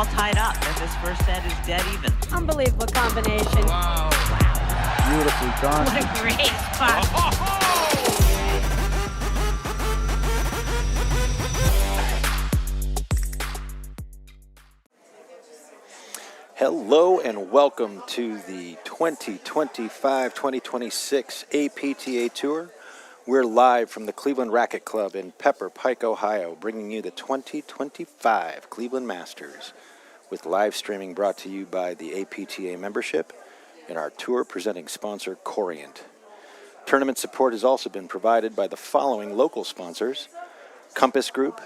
all tied up as this first set is dead even. Unbelievable combination. Wow. Beautifully done. What a great spot. Hello and welcome to the 2025-2026 APTA Tour. We're live from the Cleveland Racquet Club in Pepper Pike, Ohio, bringing you the 2025 Cleveland Masters, with live streaming brought to you by the APTA membership and our tour presenting sponsor, Corient. Tournament support has also been provided by the following local sponsors: Compass Group,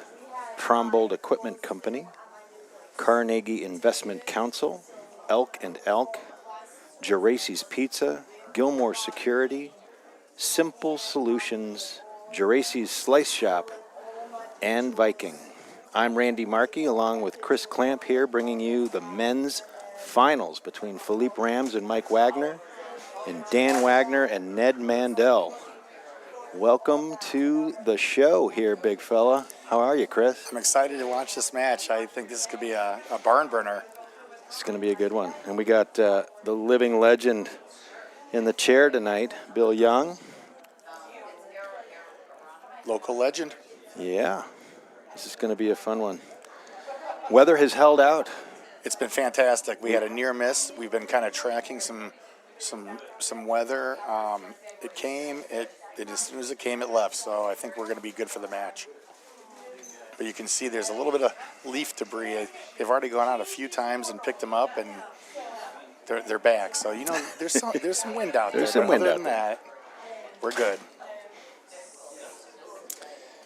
Trombold Equipment Company, Carnegie Investment Council, Elk and Elk, Geraci's Pizza, Gilmore Security, Simple Solutions, Geraci's Slice Shop, and Viking. I'm Randy Markey, along with Chris Clamp here, bringing you the men's finals between Philippe Rams and Mike Wagner, and Dan Wagner and Ned Mandel. Welcome to the show here, big fella. How are you, Chris? I'm excited to watch this match. I think this could be a barn burner. It's going to be a good one. And we got the living legend in the chair tonight, Bill Young. Local legend. Yeah, this is going to be a fun one. Weather has held out. It's been fantastic. We had a near miss. We've been kind of tracking some weather. It came. It as soon as it came, it left. So I think we're going to be good for the match. But you can see there's a little bit of leaf debris. They've already gone out a few times and picked them up, and they're back. So there's some wind out there. There's some wind other out than there. that, we're good.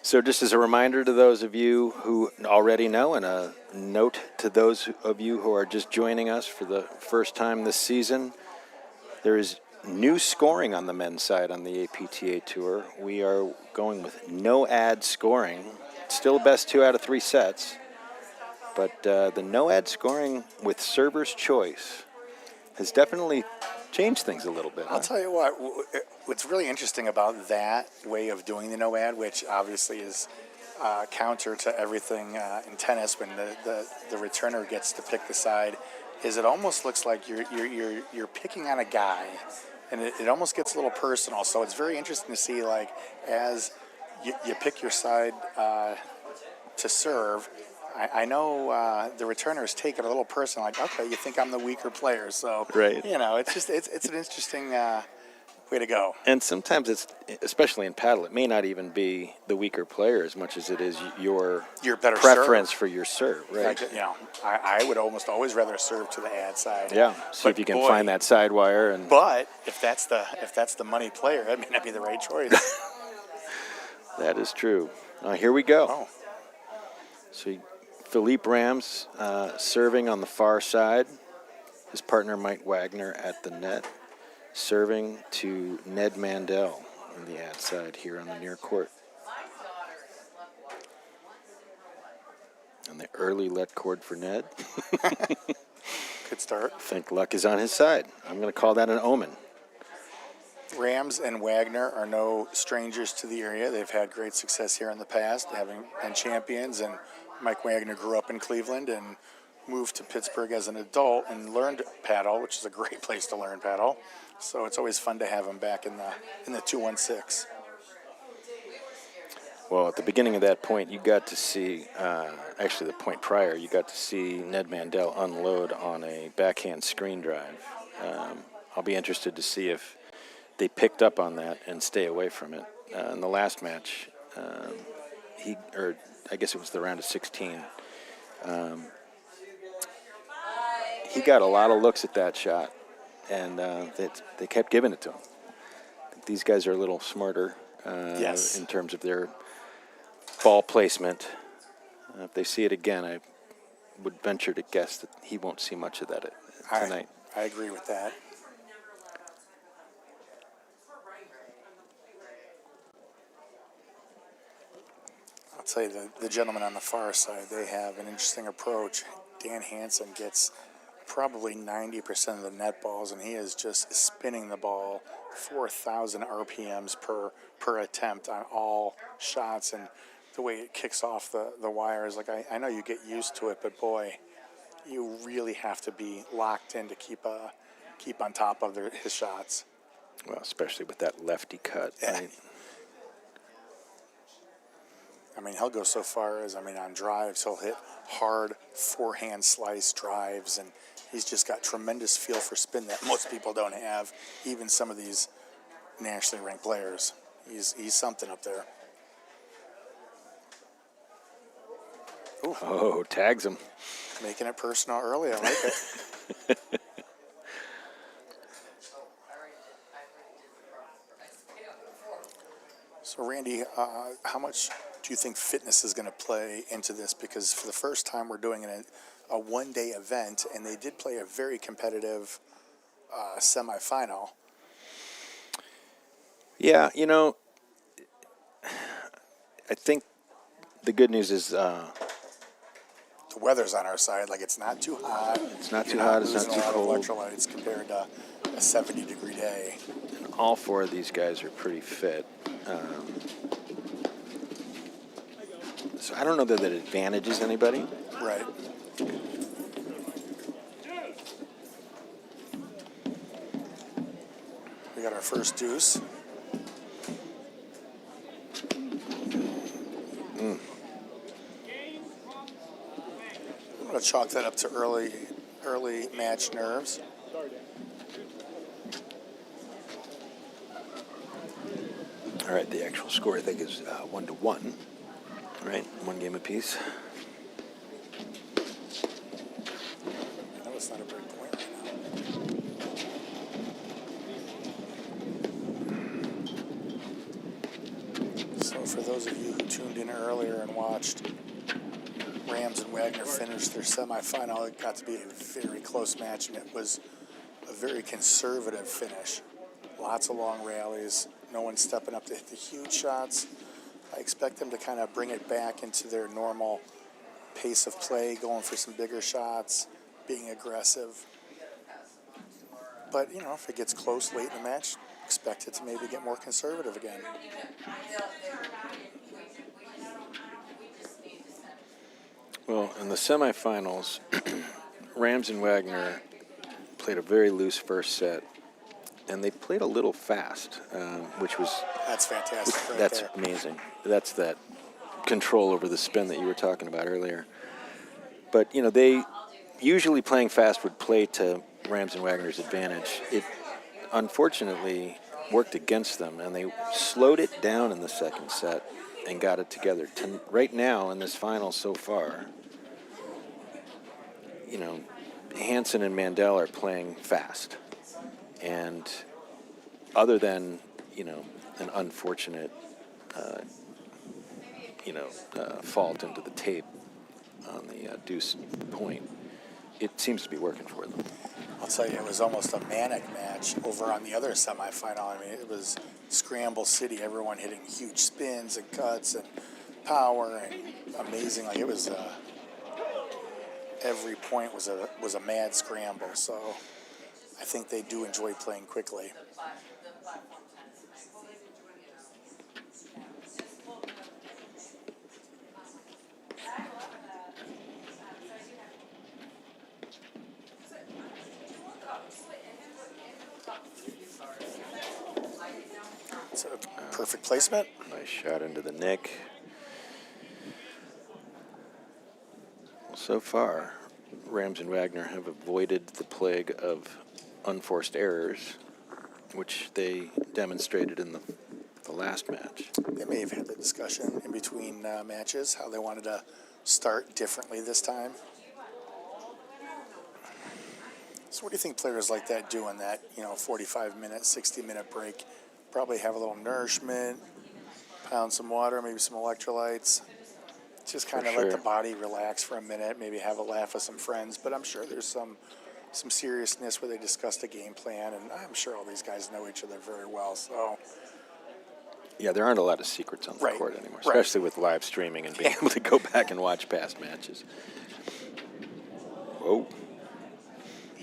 So just as a reminder to those of you who already know, and a note to those of you who are just joining us for the first time this season, there is new scoring on the men's side on the APTA Tour. We are going with no ad scoring. Still best 2 out of 3 sets, but the no ad scoring with server's choice has definitely changed things a little bit. I'll tell you what, what's really interesting about that way of doing the no ad, which obviously is counter to everything in tennis when the returner gets to pick the side, is it almost looks like you're picking on a guy, and it almost gets a little personal. So it's very interesting to see, like, as you pick your side to serve. I know the returners take it a little personal, like, okay, you think I'm the weaker player, so right. It's an interesting way to go. And sometimes it's, especially in paddle, it may not even be the weaker player as much as it is your better preference serve. For your serve, right? Like, I would almost always rather serve to the ad side. Yeah, see if you can find that side wire. But if that's the money player, that may not be the right choice. That is true. Here we go. Oh. So Philippe Rams serving on the far side. His partner Mike Wagner at the net, serving to Ned Mandel on the ad side here on the near court. And the early let cord for Ned. Good start. I think luck is on his side. I'm going to call that an omen. Rams and Wagner are no strangers to the area. They've had great success here in the past, having been champions. And Mike Wagner grew up in Cleveland and moved to Pittsburgh as an adult and learned paddle, which is a great place to learn paddle. So it's always fun to have him back in the 216. Well, at the beginning of that point, you got to see, actually the point prior, you got to see Ned Mandel unload on a backhand screen drive. I'll be interested to see if they picked up on that and stay away from it. In the last match, I guess it was the round of 16, he got a lot of looks at that shot, and they kept giving it to him. I think these guys are a little smarter in terms of their ball placement. If they see it again, I would venture to guess that he won't see much of that tonight. I agree with that. I'll tell you, the gentleman on the far side, they have an interesting approach. Dan Hansen gets probably 90% of the net balls, and he is just spinning the ball 4,000 RPMs per attempt on all shots, and the way it kicks off the wires, like I know you get used to it, but boy, you really have to be locked in to keep on top of his shots. Well, especially with that lefty cut. Yeah. Right? I mean, he'll go so far as, on drives, he'll hit hard forehand slice drives, and he's just got tremendous feel for spin that most people don't have, even some of these nationally ranked players. He's something up there. Ooh. Oh, tags him. Making it personal early. I like it. So, Randy, how much do you think fitness is going to play into this? Because for the first time, we're doing a one-day event, and they did play a very competitive semifinal. Yeah, I think the good news is The weather's on our side. Like, it's not too hot. it's not too hot. It's not Losing too a lot cold. of electrolytes compared to a 70-degree day. And all four of these guys are pretty fit. So I don't know that advantages anybody. Right. We got our first deuce. I'm going to chalk that up to early match nerves. All right, the actual score I think is 1-1. All right, one game apiece. That was not a break point right now. So for those of you who tuned in earlier and watched Rams and Wagner finish their semifinal, it got to be a very close match, and it was a very conservative finish. Lots of long rallies. No one stepping up to hit the huge shots. I expect them to kind of bring it back into their normal pace of play, going for some bigger shots, being aggressive. But, if it gets close late in the match, expect it to maybe get more conservative again. Well, in the semifinals, Rams and Wagner played a very loose first set, and they played a little fast, which was That's fantastic right that's there. amazing. That's that control over the spin that you were talking about earlier. But they usually playing fast would play to Rams and Wagner's advantage. It unfortunately worked against them, and they slowed it down in the second set and got it together. Right now in this final so far, Hanser and Mandel are playing fast, and other than an unfortunate fault into the tape on the deuce point, it seems to be working for them. I'll tell you, it was almost a manic match over on the other semifinal. It was Scramble City, everyone hitting huge spins and cuts and power and amazing. Like, it was every point was a mad scramble. So I think they do enjoy playing quickly. It's a perfect placement. Nice shot into the neck. Well, so far, Rams and Wagner have avoided the plague of unforced errors, which they demonstrated in the last match. They may have had the discussion in between matches, how they wanted to start differently this time. So what do you think players like that do in that, 45-minute, 60-minute break? Probably have a little nourishment, pound some water, maybe some electrolytes. Just kind of let the body relax for a minute, maybe have a laugh with some friends. But I'm sure there's some seriousness where they discuss the game plan, and I'm sure all these guys know each other very well. So Yeah, there aren't a lot of secrets on the Right. court anymore, Right. especially with live streaming and being able to go back and watch past matches. Whoa.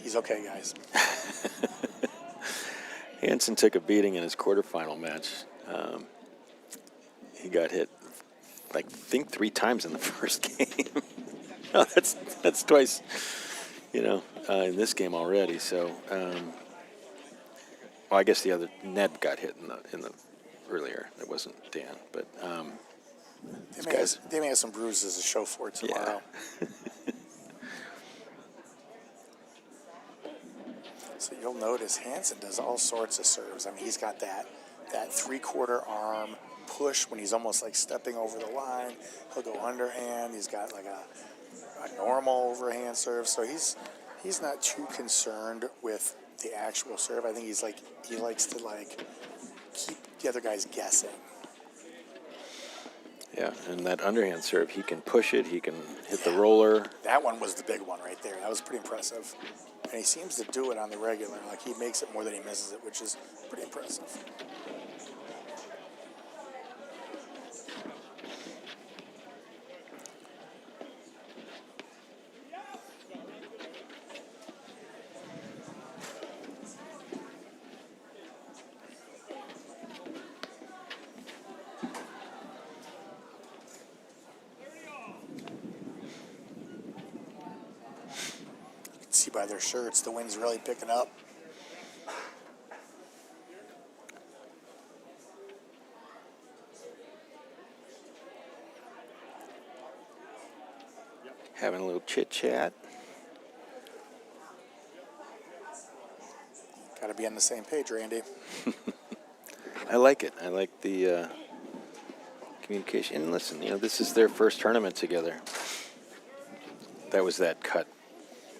he's okay, guys. Hansen took a beating in his quarterfinal match. He got hit, I think 3 times in the first game. No, that's twice in this game already. So, well, I guess the other Ned got hit in the earlier. It wasn't Dan, but They may have some bruises to show for it tomorrow. Yeah. So you'll notice Hansen does all sorts of serves. I mean, he's got that three-quarter arm push when he's almost like stepping over the line. He'll go underhand. He's got like a normal overhand serve. So he's not too concerned with the actual serve. I think he likes to keep the other guys guessing. Yeah, and that underhand serve, he can push it. He can hit the roller. That one was the big one right there. That was pretty impressive. And he seems to do it on the regular. Like, he makes it more than he misses it, which is pretty impressive. See by their shirts, the wind's really picking up. Having a little chit chat. Got to be on the same page, Randy. I like it. I like the communication. And listen, this is their first tournament together. That was that cut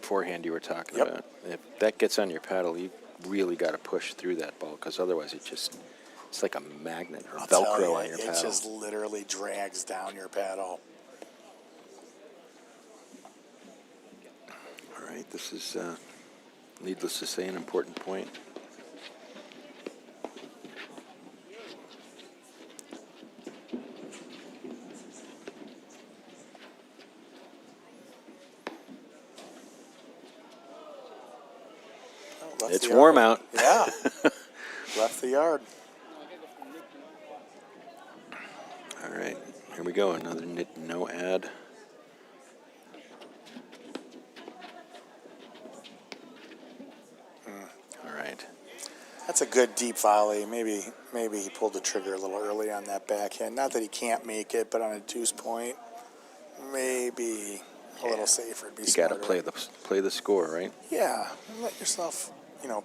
forehand you were talking about. If that gets on your paddle, you really got to push through that ball, because otherwise it's like a magnet or Velcro on your paddle. It just literally drags down your paddle. All right, this is, needless to say, an important point. It's warm out. Yeah. Left the yard. All right, here we go. Another no ad. All right. That's a good deep volley. Maybe he pulled the trigger a little early on that backhand. Not that he can't make it, but on a deuce point, maybe a little safer. It'd be You got to smarter. play the score, right? Yeah, let yourself,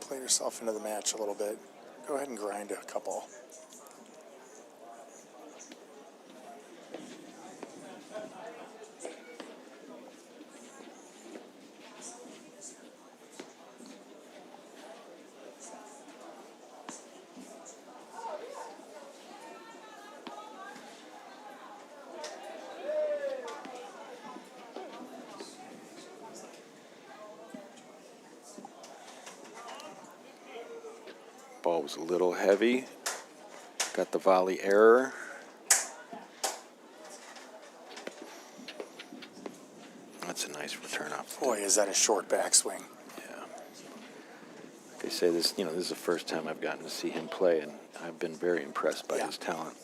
play yourself into the match a little bit. Go ahead and grind a couple. Ball was a little heavy. Got the volley error. That's a nice return off. Boy, is that a short backswing. Yeah. Like they say, this is the first time I've gotten to see him play, and I've been very impressed by his talent.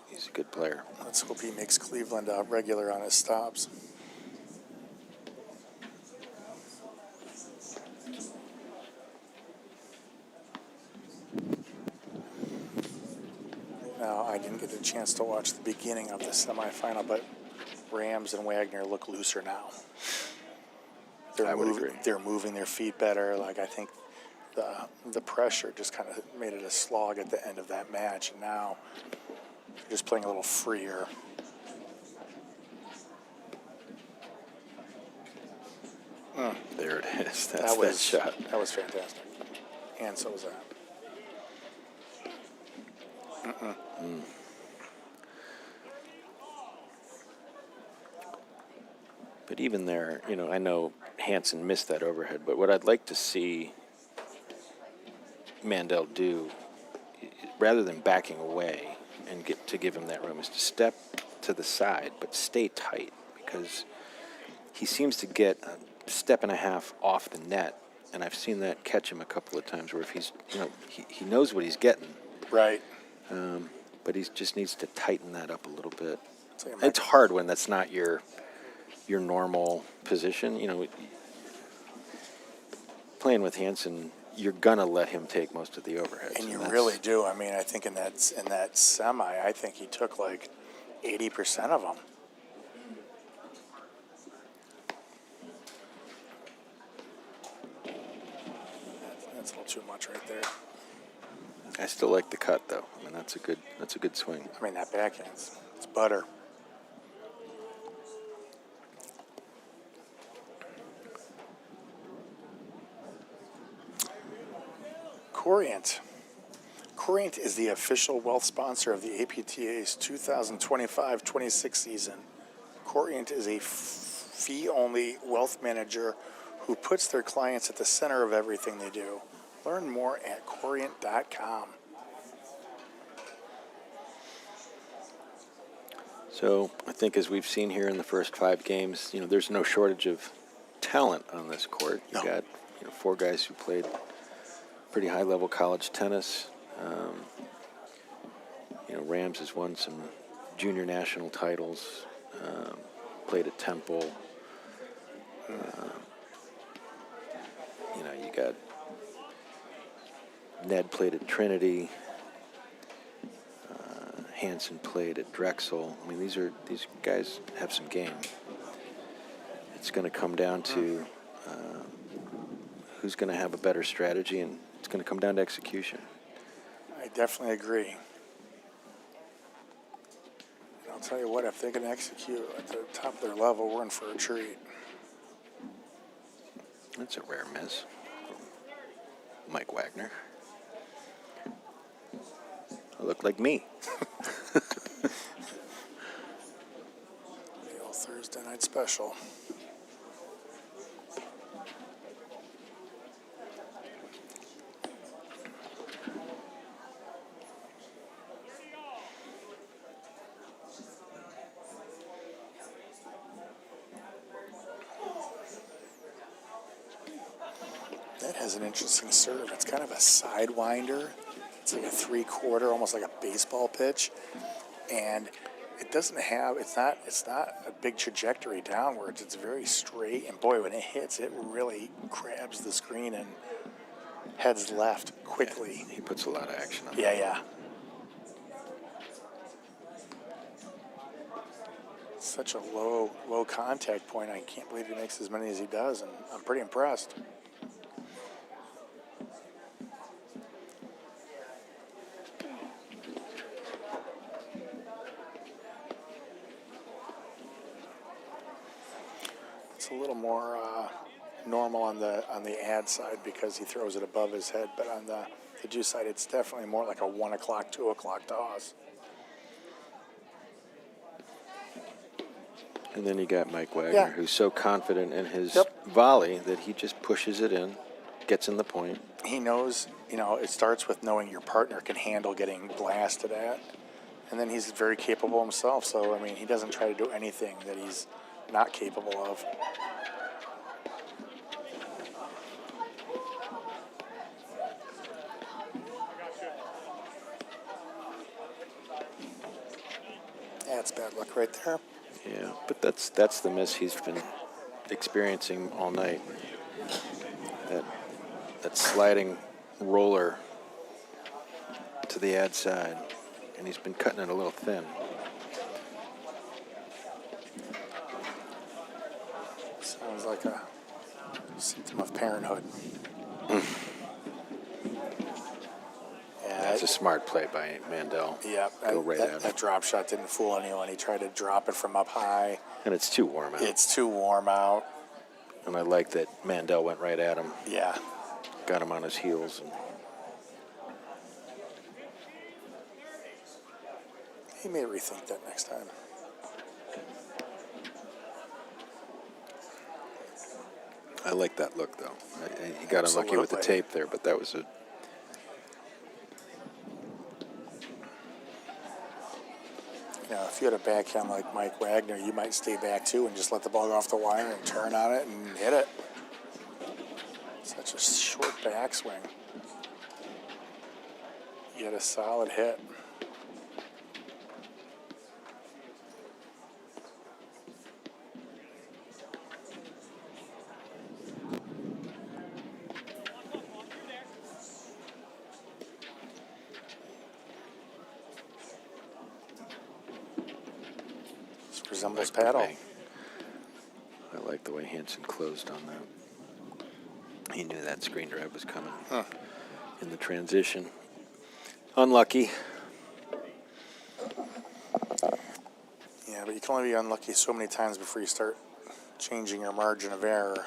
He's a good player. Let's hope he makes Cleveland regular on his stops. Now, I didn't get a chance to watch the beginning of the semifinal, but Rams and Wagner look looser now. I would agree. They're moving their feet better. Like, I think the pressure just kind of made it a slog at the end of that match, and now they're just playing a little freer. There it is. That's that shot. That was fantastic. And so was that. But even there, I know Hansen missed that overhead, but what I'd like to see Mandel do, rather than backing away and give him that room, is to step to the side, but stay tight, because he seems to get a step and a half off the net, and I've seen that catch him a couple of times where if he's, he knows what he's getting. Right. But he just needs to tighten that up a little bit. So It's hard when that's not your normal position. playing with Hansen, you're gonna let him take most of the overheads. And you that's- really do. I mean, I think in that semi, I think he took like 80% of them. That's a little too much right there. I still like the cut though. I mean, that's a good swing. I mean, that backhand, it's butter. Corient. Corient is the official wealth sponsor of the APTA's 2025-26 season. Corient is a fee-only wealth manager who puts their clients at the center of everything they do. Learn more at corient.com. So I think as we've seen here in the first 5 games, there's no shortage of talent on this court. You No. got 4 guys who played pretty high-level college tennis. Rams has won some junior national titles. Played at Temple. You got Ned played at Trinity. Hansen played at Drexel. I mean, these guys have some game. It's going to come down to who's going to have a better strategy, and it's going to come down to execution. I definitely agree. And I'll tell you what, if they can execute at the top of their level, we're in for a treat. That's a rare miss. Mike Wagner. I look like me. The old Thursday night special. That has an interesting serve. It's kind of a sidewinder. It's like a 3/4, almost like a baseball pitch, and it doesn't have. It's not a big trajectory downwards. It's very straight, and boy, when it hits, it really grabs the screen and heads left quickly. Yeah, he puts a lot of action on Yeah, yeah. Such a low contact point. I can't believe he makes as many as he does, and I'm pretty impressed. It's a little more normal on the ad side because he throws it above his head, but on the juice side, it's definitely more like a 1 o'clock, 2 o'clock toss. And then you got Mike Wagner, Yeah. who's so confident in his Yep. volley that he just pushes it in, gets in the point. He knows, it starts with knowing your partner can handle getting blasted at, and then he's very capable himself. So, I mean, he doesn't try to do anything that he's not capable of. That's bad luck right there. Yeah, but that's the miss he's been experiencing all night. That sliding roller to the ad side, and he's been cutting it a little thin. Sounds like a symptom of parenthood. Yeah, That's a smart play by Mandel. yeah. Go right at him. That drop shot didn't fool anyone. He tried to drop it from up high. And it's too warm out. It's too warm out. And I like that Mandel went right at him, Yeah. got him on his heels. And He may rethink that next time. I like that look, though. He got unlucky with the Absolutely. tape there, but that was a... If you had a backhand like Mike Wagner, you might stay back too and just let the ball go off the wire and turn on it and hit it. Such a short backswing. You had a solid hit. resembles Back to paddle. May. I like the way Hansen closed on that. He knew that screen drive was coming in the transition. Unlucky. Yeah, but you can only be unlucky so many times before you start changing your margin of error.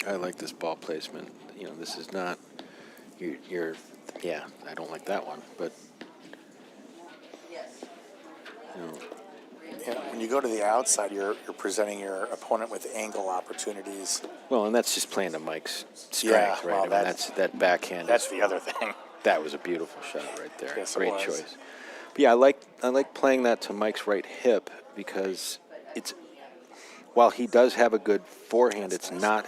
I like this ball placement. You know, this is not you're yeah, I don't like that one, but you know, Yeah, when you go to the outside, you're presenting your opponent with angle opportunities. well, and that's just playing to Mike's strength, Yeah, right? well, I mean, that's that backhand. That's the other thing. That was a beautiful shot right there. Yes, it Great was. choice. But yeah, I like playing that to Mike's right hip because it's while he does have a good forehand, it's not.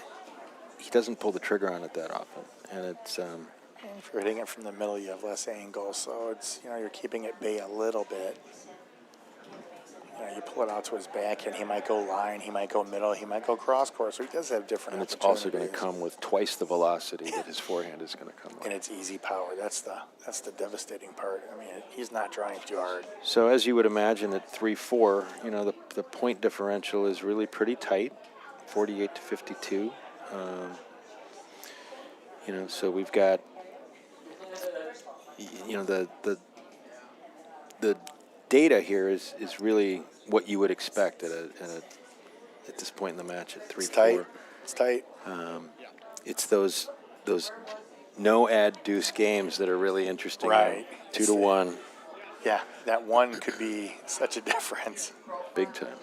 He doesn't pull the trigger on it that often, and it's If you're hitting it from the middle, you have less angle, so it's you're keeping it bay a little bit. You pull it out to his backhand, he might go line, he might go middle, he might go cross court, so he does have different and it's opportunities. also going to come with twice the velocity that his forehand is going to come with. And it's easy power. That's the devastating part. I mean, he's not trying too hard. So as you would imagine at 3-4, the point differential is really pretty tight, 48 to 52. So we've got, the data here is really what you would expect at this point in the match at 3-4. It's tight. It's tight. It's those no ad deuce games that are really interesting. Right. 2-1. Yeah, that one could be such a difference. Big time.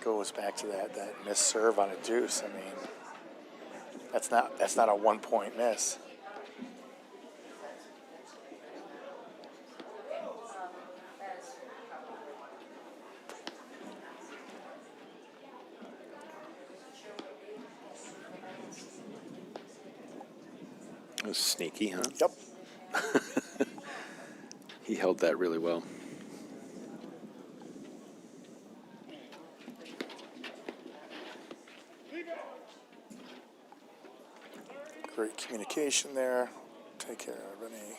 Goes back to that missed serve on a deuce. I mean, that's not a 1 point miss. It was sneaky, huh? Yep. He held that really well. Great communication there. Take care of any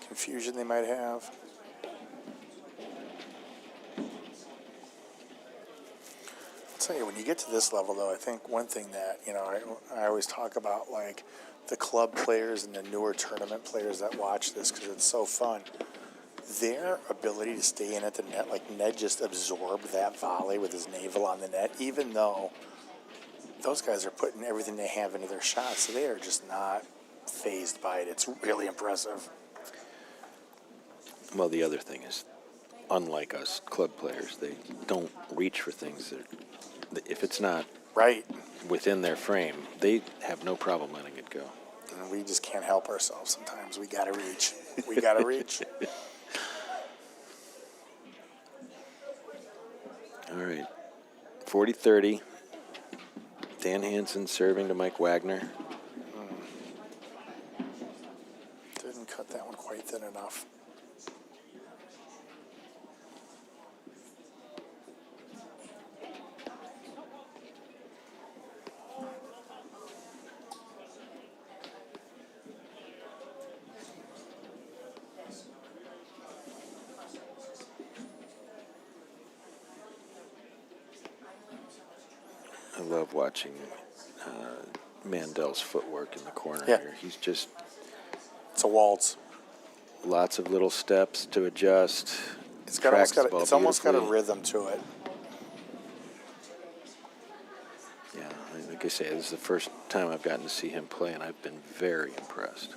confusion they might have. I'll tell you, when you get to this level, though, I think one thing that, I always talk about, like, the club players and the newer tournament players that watch this because it's so fun. Their ability to stay in at the net, like Ned just absorbed that volley with his navel on the net, even though those guys are putting everything they have into their shots, so they are just not fazed by it. It's really impressive. Well, the other thing is, unlike us club players, they don't reach for things that, if it's not Right. within their frame, they have no problem letting it go. And we just can't help ourselves sometimes. We got to reach. We got to reach. All right, 40-30. Dan Hansen serving to Mike Wagner. Didn't cut that one quite thin enough. I love watching Mandel's footwork in the corner Yeah. here. He's just It's a waltz. lots of little steps to adjust. It's almost got a rhythm to it. Yeah, like I say, this is the first time I've gotten to see him play, and I've been very impressed.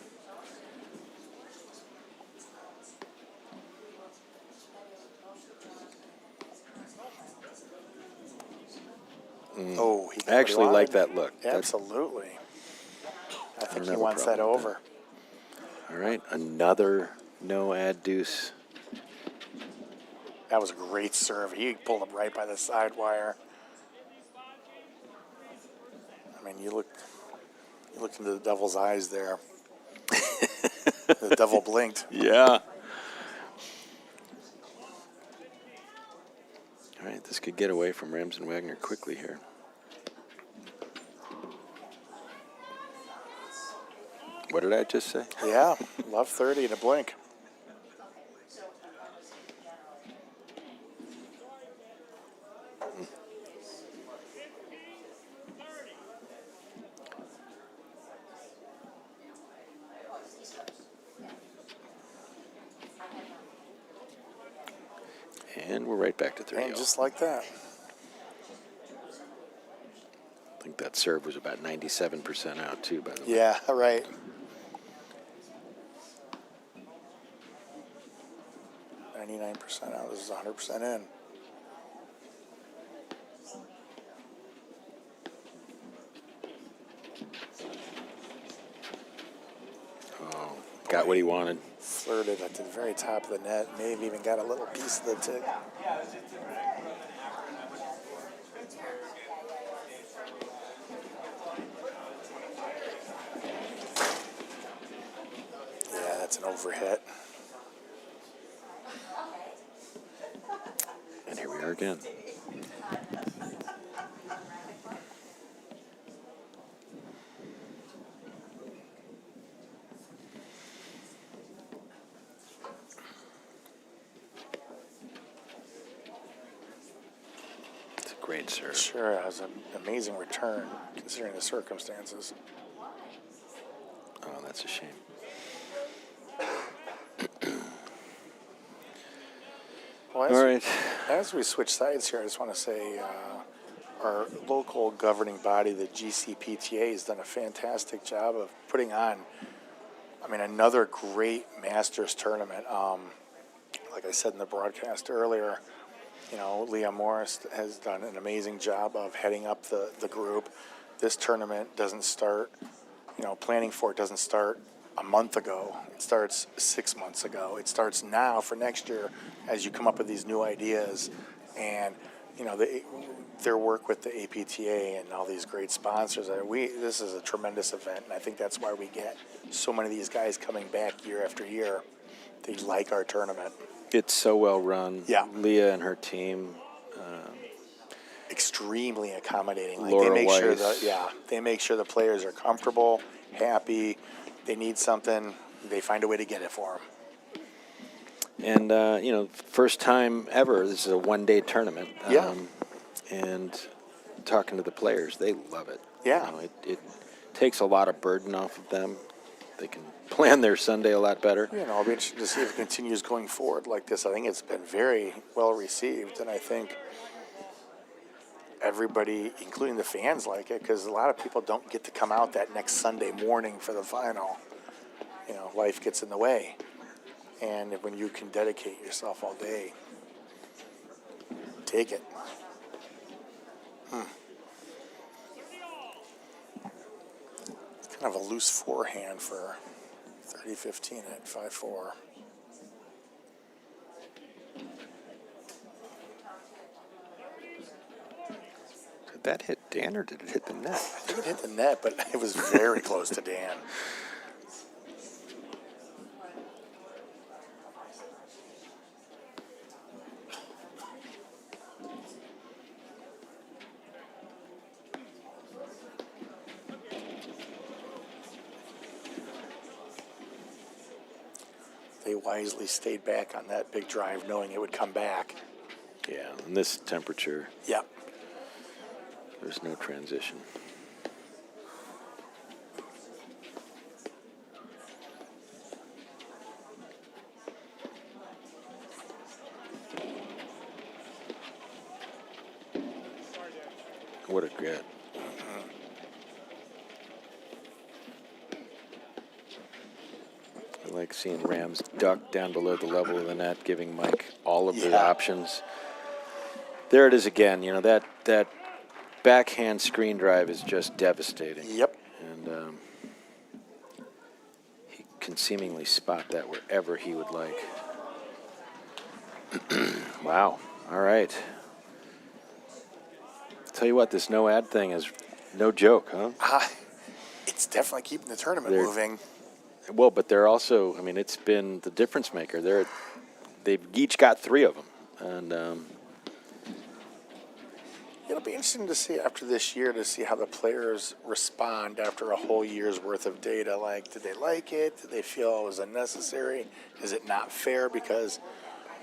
Oh, he I actually like that look. Absolutely. I think don't he have a wants that problem with over. All right, another no ad deuce. That was a great serve. He pulled him right by the side wire. I mean, you looked into the devil's eyes there. The devil blinked. Yeah. All right, this could get away from Rams and Wagner quickly here. What did I just say? Yeah, love 30 in a blink. And we're right back to 30. And just like that. I think that serve was about 97% out, too, by the way. Yeah, right. %. Out. This is 100% in. Oh, got what he wanted. Flirted at the very top of the net. May have even got a little piece of the tick. Yeah, that's an overhit. And here we are again. It's a great serve. Sure, it was an amazing return considering the circumstances. Oh, that's a shame. Well, All right. As we switch sides here, I just want to say our local governing body, the GCPTA, has done a fantastic job of putting on, another great Masters tournament. Like I said in the broadcast earlier, Leah Morris has done an amazing job of heading up the group. This tournament doesn't start, planning for it doesn't start a month ago. It starts 6 months ago. It starts now for next year as you come up with these new ideas. And, their work with the APTA and all these great sponsors. This is a tremendous event, and I think that's why we get so many of these guys coming back year after year. They like our tournament. It's so well run. Yeah. Leah and her team. Extremely accommodating. Laura they make sure Weiss. they make sure the players are comfortable, happy. They need something, they find a way to get it for them. And, first time ever, this is a one-day tournament. Yeah. And talking to the players, they love it. Yeah. It takes a lot of burden off of them. They can plan their Sunday a lot better. I'll be interested to see if it continues going forward like this. I think it's been very well received, and I think everybody, including the fans, like it, because a lot of people don't get to come out that next Sunday morning for the final. Life gets in the way. And when you can dedicate yourself all day, take it. It's kind of a loose forehand for 30-15 at 5-4. Did that hit Dan or did it hit the net? I think it hit the net, but it was very close to Dan. They wisely stayed back on that big drive, knowing it would come back. Yeah, in this temperature, Yep. there's no transition. What a get. I like seeing Rams duck down below the level of the net, giving Mike all of the options. There it is again. That backhand screen drive is just devastating. Yep. And he can seemingly spot that wherever he would like. Wow. All right. Tell you what, this no ad thing is no joke, huh? It's definitely keeping the tournament They're- moving. Well, but they're also, it's been the difference maker. They've each got 3 of them. And It'll be interesting to see after this year to see how the players respond after a whole year's worth of data. Like, did they like it? Did they feel it was unnecessary? Is it not fair because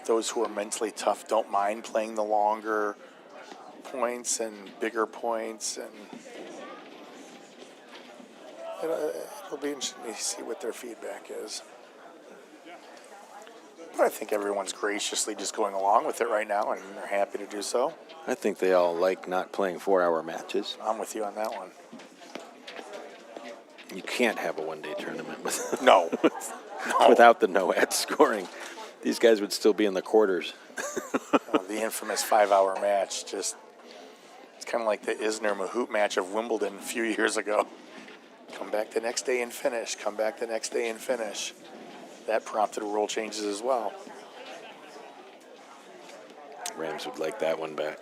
those who are mentally tough don't mind playing the longer points and bigger points? And it'll be interesting to see what their feedback is. But I think everyone's graciously just going along with it right now, and they're happy to do so. I think they all like not playing 4-hour matches. I'm with you on that one. You can't have a one-day tournament with No. without the no-ad scoring. These guys would still be in the quarters. The infamous 5-hour match. Just, it's kind of like the Isner-Mahut match of Wimbledon a few years ago. Come back the next day and finish. Come back the next day and finish. That prompted rule changes as well. Rams would like that one back.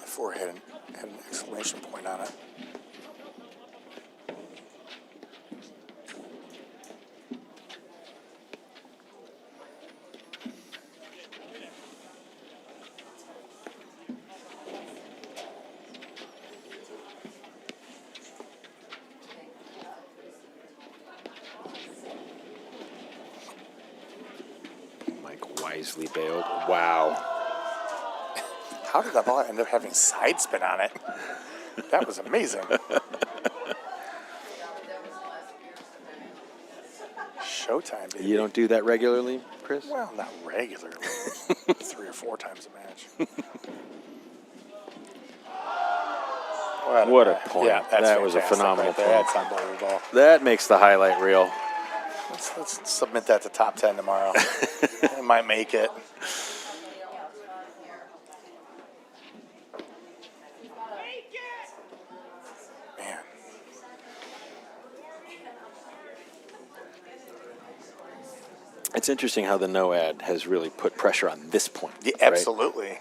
Forehead had an exclamation point on it. Mike wisely bailed. Wow. How did that ball end up having side spin on it? That was amazing. Showtime, baby. You don't do that regularly, Chris? Well, not regularly. 3 or 4 times a match. What a point. Yeah, that's that was a fantastic phenomenal right there. point. That's unbelievable. That makes the highlight reel. Let's submit that to top 10 tomorrow. It might make it. Man. It's interesting how the no-ad has really put pressure on this point. Yeah, right? absolutely.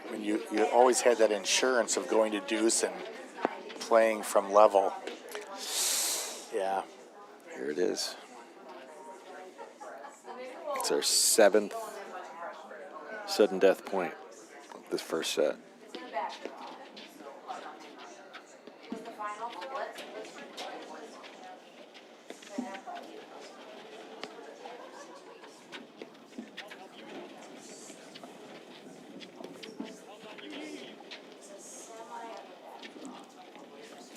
I mean, you always had that insurance of going to deuce and playing from level. Yeah. Here it is. It's our 7th sudden death point of this first set.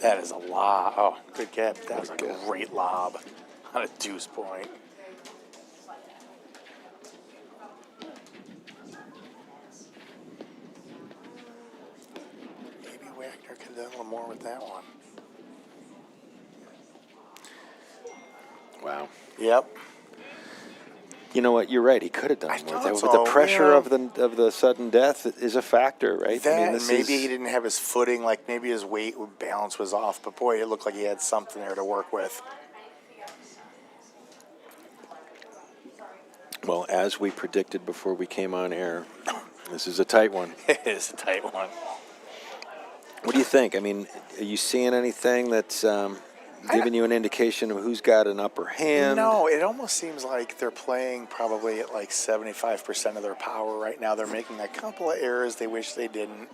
That is a lob. Oh, good get. That was a Good. great lob on a deuce point. Maybe Wagner can do a little more with that one. Wow. Yep. You know what? You're right. He could have done I more. thought But so, the pressure yeah. of the sudden death is a factor, right? That, this maybe is- he didn't have his footing, like maybe his weight balance was off, but boy, it looked like he had something there to work with. Well, as we predicted before we came on air, this is a tight one. It is a tight one. What do you think? I mean, are you seeing anything that's giving you an indication of who's got an upper hand? No, it almost seems like they're playing probably at like 75% of their power right now. They're making a couple of errors they wish they didn't.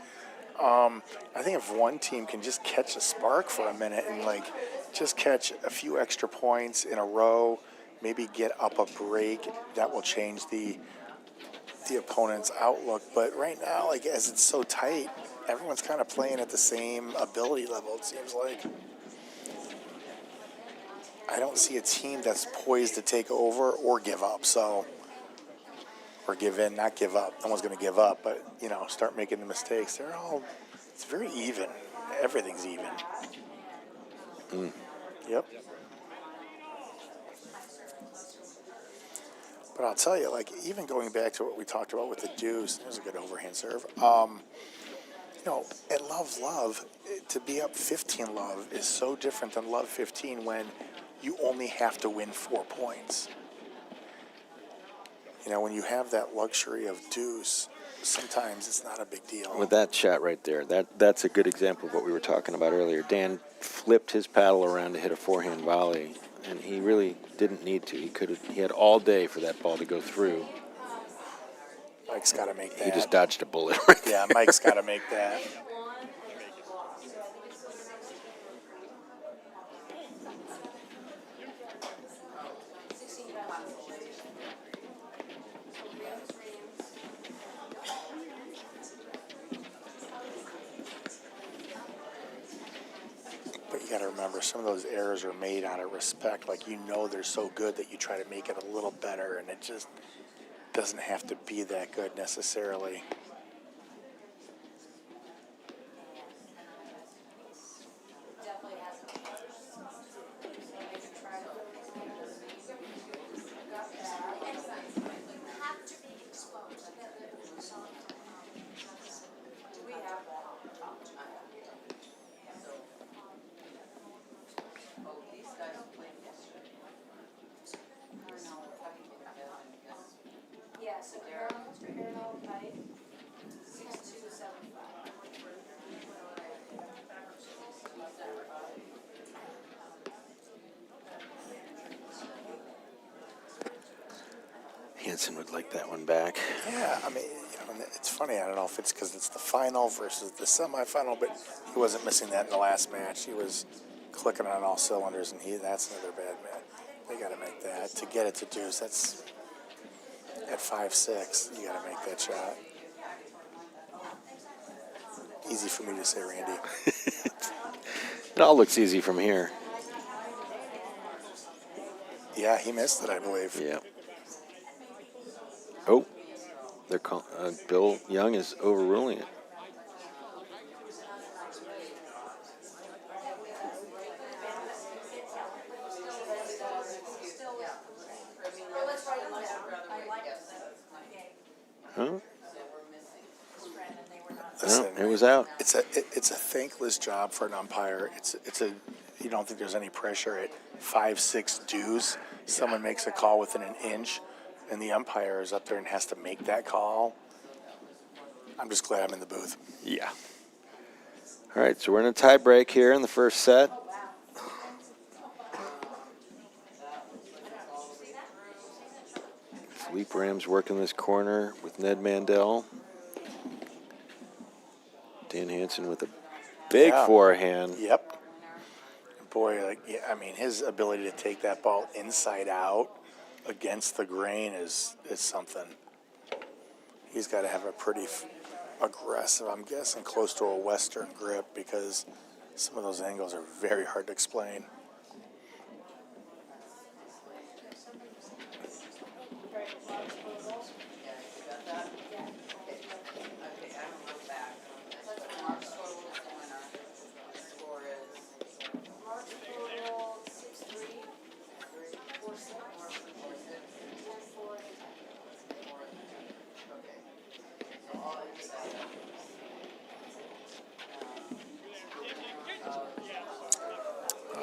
I think if one team can just catch a spark for a minute and like just catch a few extra points in a row, maybe get up a break, that will change the opponent's outlook. But right now, like as it's so tight, everyone's kind of playing at the same ability level, it seems like. I don't see a team that's poised to take over or give up, or give in, not give up. No one's going to give up, but, start making the mistakes. It's very even. Everything's even. Yep. But I'll tell you, like, even going back to what we talked about with the deuce, there's a good overhand serve. At love, to be up 15 love is so different than love 15 when you only have to win 4 points. When you have that luxury of deuce, sometimes it's not a big deal. With that shot right there, that's a good example of what we were talking about earlier. Dan flipped his paddle around to hit a forehand volley, and he really didn't need to. He had all day for that ball to go through. Mike's got to make that. He just dodged a bullet right there. Yeah, Mike's got to make that. But you got to remember, some of those errors are made out of respect. Like, they're so good that you try to make it a little better, and it just doesn't have to be that good necessarily. Hansen would like that one back. Yeah, I mean, it's funny. I don't know if it's because it's the final versus the semifinal, but he wasn't missing that in the last match. He was clicking on all cylinders, and that's another bad match. They got to make that. To get it to deuce, that's at 5-6, you got to make that shot. Easy for me to say, Randy. It all looks easy from here. Yeah, he missed it, I believe. Yeah. Oh, they're Bill Young is overruling it. Huh? Listen, No, it was out. It's a thankless job for an umpire. You don't think there's any pressure at 5-6 deuce. Someone makes a call within an inch, and the umpire is up there and has to make that call. I'm just glad I'm in the booth. Yeah. All right, so we're in a tie break here in the first set. Philippe Ram's working this corner with Ned Mandel. Dan Hansen with a big forehand. Yep. Boy, his ability to take that ball inside out against the grain is something. He's got to have a pretty aggressive, I'm guessing, close to a Western grip, because some of those angles are very hard to explain.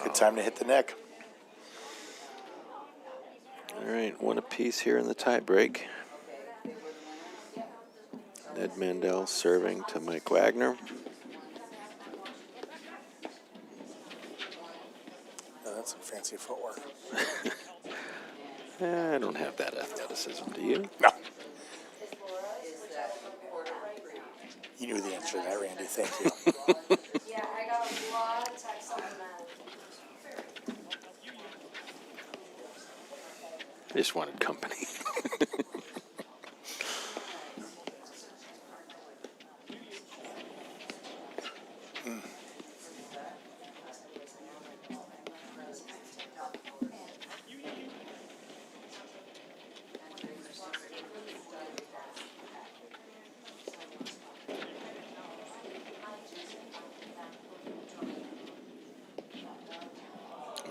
Good time to hit the neck. All right, one apiece here in the tie break. Ned Mandel serving to Mike Wagner. Oh, that's some fancy footwork. I don't have that athleticism, do you? No. You knew the answer to that, Randy. Thank you. Yeah, I got a lot of texts on that. I just wanted company.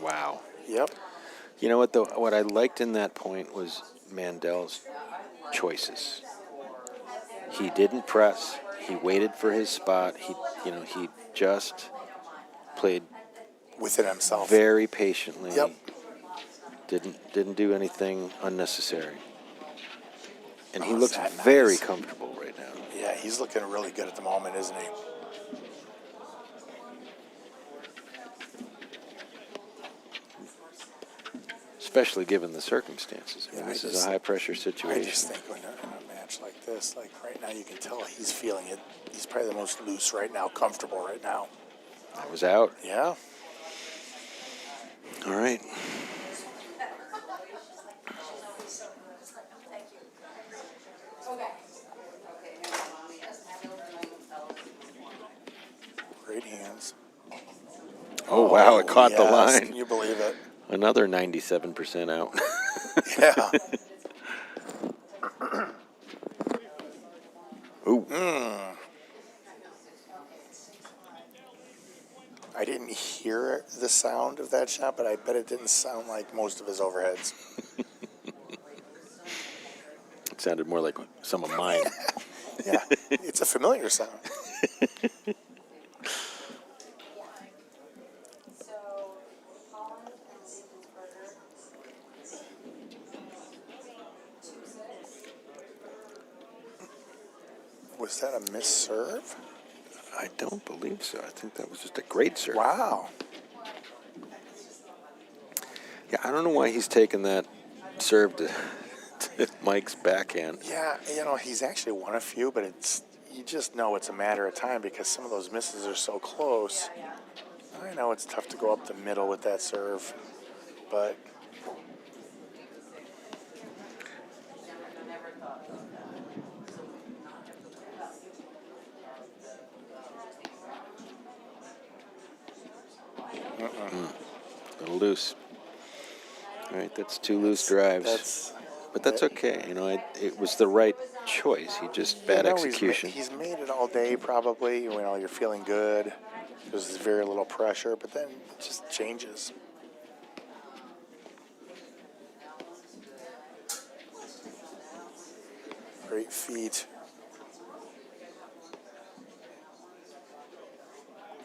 Wow. Yep. You know what, though? What I liked in that point was Mandel's choices. He didn't press. He waited for his spot. He just played Within himself. very patiently. Yep. Didn't do anything unnecessary. And he Oh, looks is that very nice? comfortable right now. Yeah, he's looking really good at the moment, isn't he? Especially given the circumstances. I mean, Yeah, this is a high-pressure I situation. just think in a match like this, like right now, you can tell he's feeling it. He's probably the most loose right now, comfortable right now. I was out. Yeah. All right. Great hands. Oh, wow, it caught the yes, line. Can you believe it? Another 97% out. Yeah. Ooh. I didn't hear the sound of that shot, but I bet it didn't sound like most of his overheads. It sounded more like some of mine. Yeah, it's a familiar sound. Was that a missed serve? I don't believe so. I think that was just a great serve. Wow. Yeah, I don't know why he's taking that serve to Mike's backhand. Yeah, he's actually won a few, but you just know it's a matter of time because some of those misses are so close. I know it's tough to go up the middle with that serve, but A little loose. All right, that's two loose drives. But that's okay. It was the right choice. He just bad execution. He's made it all day probably. You're feeling good. There's very little pressure, but then it just changes. Great feet.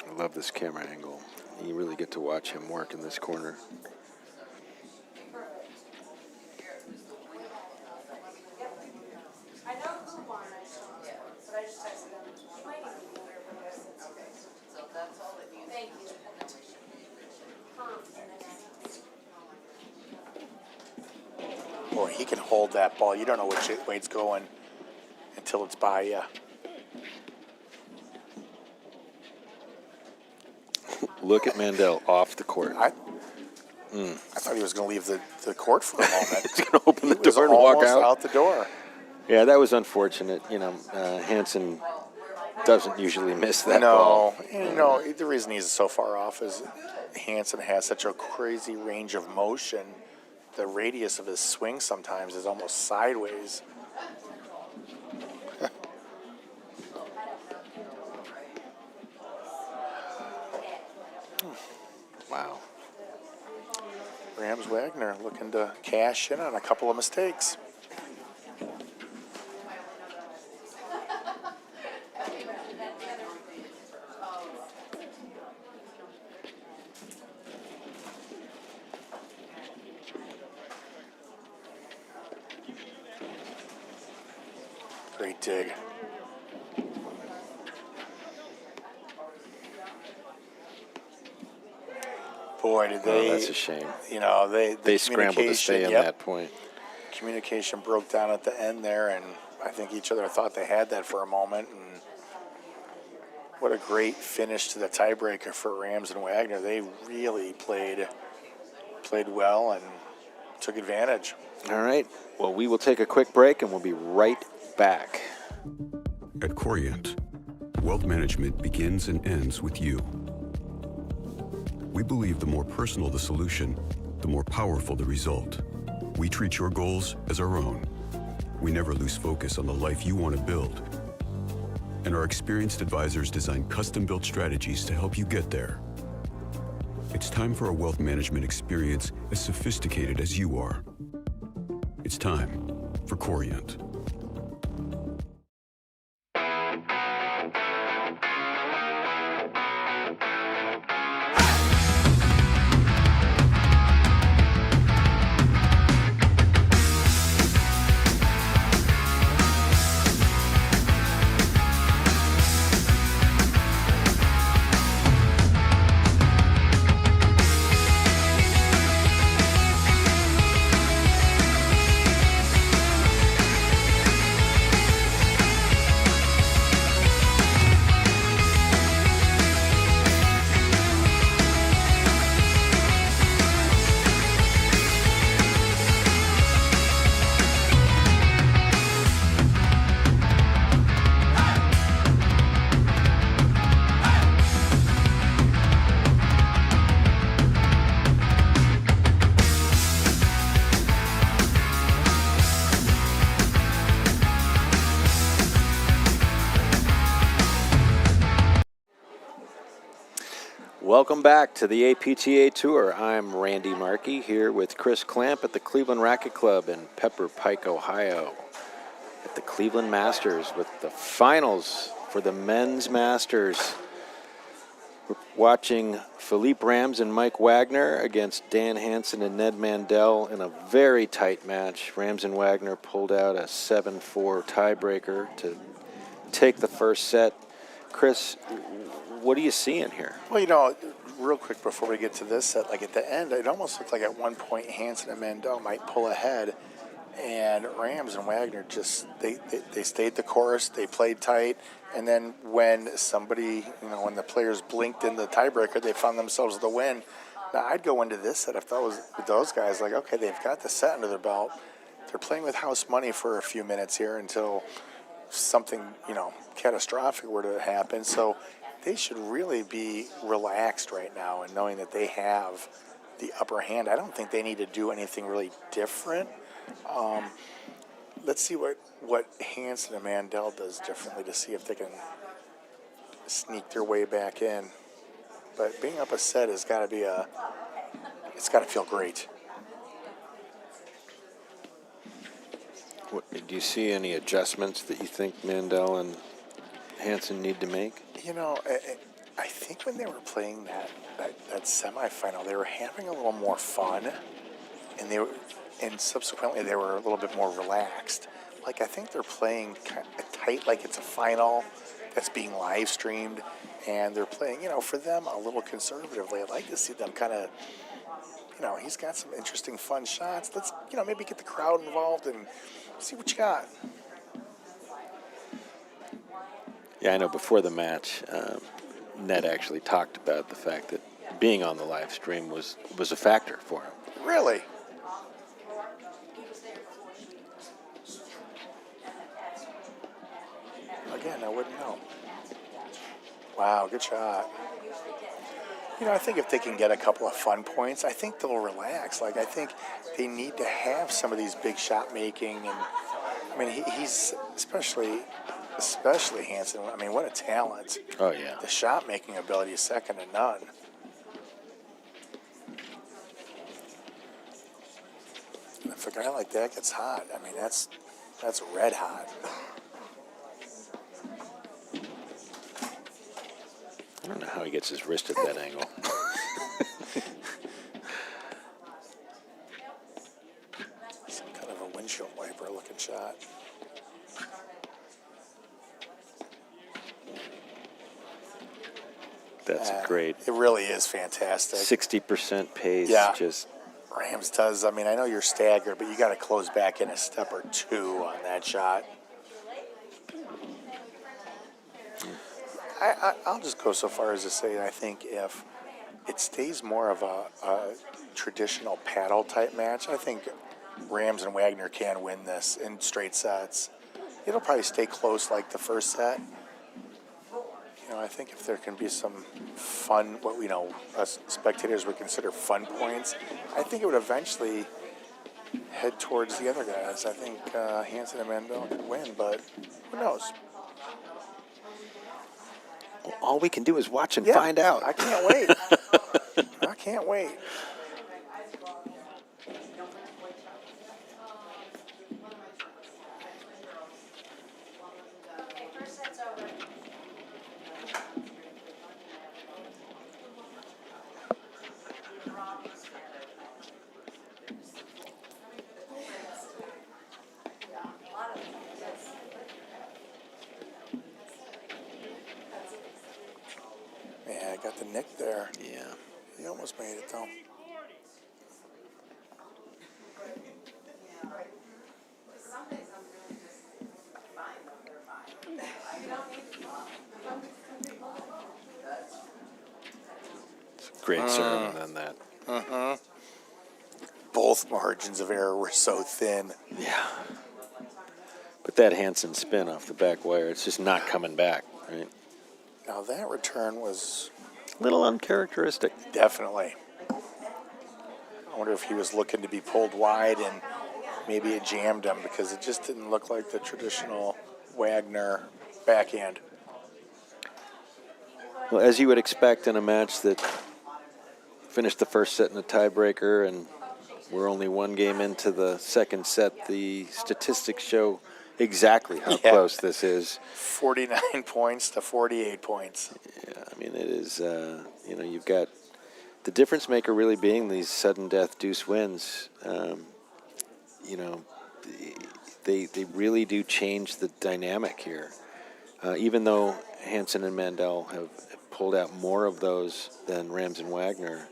I love this camera angle. You really get to watch him work in this corner. I know who won, I just don't know, but I just texted them. You might even be here for this. Okay, so that's all that you. Thank you. Boy, he can hold that ball. You don't know which way it's going until it's by you. Look at Mandel off the court. I thought he was going to leave the court for a moment. He's going to open the He was door and walk almost out. the door. Yeah, that was unfortunate. Hansen doesn't usually miss that ball. No, the reason he's so far off is Hansen has such a crazy range of motion. The radius of his swing sometimes is almost sideways. Wow. Rams Wagner looking to cash in on a couple of mistakes. Great dig. Boy, did they. Oh, that's a shame. They scrambled to stay in yep. that point. Communication broke down at the end there, and I think each other thought they had that for a moment. And what a great finish to the tiebreaker for Rams and Wagner. They really played well and took advantage. All right. Well, we will take a quick break, and we'll be right back. At Corient, wealth management begins and ends with you. We believe the more personal the solution, the more powerful the result. We treat your goals as our own. We never lose focus on the life you want to build. And our experienced advisors design custom-built strategies to help you get there. It's time for a wealth management experience as sophisticated as you are. It's time for Corient. Welcome back to the APTA Tour. I'm Randy Markey here with Chris Clamp at the Cleveland Racket Club in Pepper Pike, Ohio, at the Cleveland Masters with the finals for the men's Masters. We're watching Philippe Rams and Mike Wagner against Dan Hansen and Ned Mandel in a very tight match. Rams and Wagner pulled out a 7-4 tiebreaker to take the first set. Chris, what are you seeing here? Well, you know, real quick before we get to this set, like at the end, it almost looked like at one point Hansen and Mandel might pull ahead, and Rams and Wagner just they stayed the course, they played tight, and then when somebody, you know, when the players blinked in the tiebreaker, they found themselves the win. Now I'd go into this set if that was with those guys, like, okay, they've got the set under their belt, they're playing with house money for a few minutes here until something, you know, catastrophic were to happen. So they should really be relaxed right now and knowing that they have the upper hand. I don't think they need to do anything really different. Let's see what Hansen and Mandel does differently to see if they can sneak their way back in. But being up a set has got to be it's got to feel great. Do you see any adjustments that you think Mandel and Hansen need to make? You know, I think when they were playing that semifinal, they were having a little more fun, and subsequently they were a little bit more relaxed. Like, I think they're playing kind of tight, like it's a final that's being live streamed, and they're playing, you know, for them a little conservatively. I'd like to see them kind of, you know, he's got some interesting, fun shots. Let's, you know, maybe get the crowd involved and see what you got. Yeah, I know before the match, Ned actually talked about the fact that being on the live stream was a factor for him. Really? Again, I wouldn't know. Wow, good shot. You know, I think if they can get a couple of fun points, I think they'll relax. Like, I think they need to have some of these big shot making, and I mean, he's especially Hansen. I mean, what a talent. Oh, yeah. The shot making ability is second to none. And if a guy like that gets hot, I mean, that's red hot. I don't know how he gets his wrist at that angle. Some kind of a windshield wiper looking shot. That's great. It really is fantastic. 60% pace. Yeah. Just Rams does. I mean, I know you're staggered, but you got to close back in a step or two on that shot. I'll just go so far as to say I think if it stays more of a traditional paddle type match, I think Rams and Wagner can win this in straight sets. It'll probably stay close like the first set. You know, I think if there can be some fun, what we know us spectators would consider fun points, I think it would eventually head towards the other guys. I think Hansen and Mandel could win, but who knows? all we can do is watch and find out. I can't wait. I can't wait. Okay, first set's over. Yeah, I got the nick there. Yeah. He almost made it, though. Great serve on that. Both margins of error were so thin. Yeah. But that Hansen spin off the back wire, it's just not coming back, right? Now, that return was A little uncharacteristic. definitely. I wonder if he was looking to be pulled wide and maybe it jammed him because it just didn't look like the traditional Wagner backhand. Well, as you would expect in a match that finished the first set in a tiebreaker, and we're only one game into the second set, the statistics show exactly how close this is. 49 points to 48 points. Yeah, I mean, it is, you've got the difference maker really being these sudden death deuce wins. They really do change the dynamic here. Even though Hansen and Mandel have pulled out more of those than Rams and Wagner,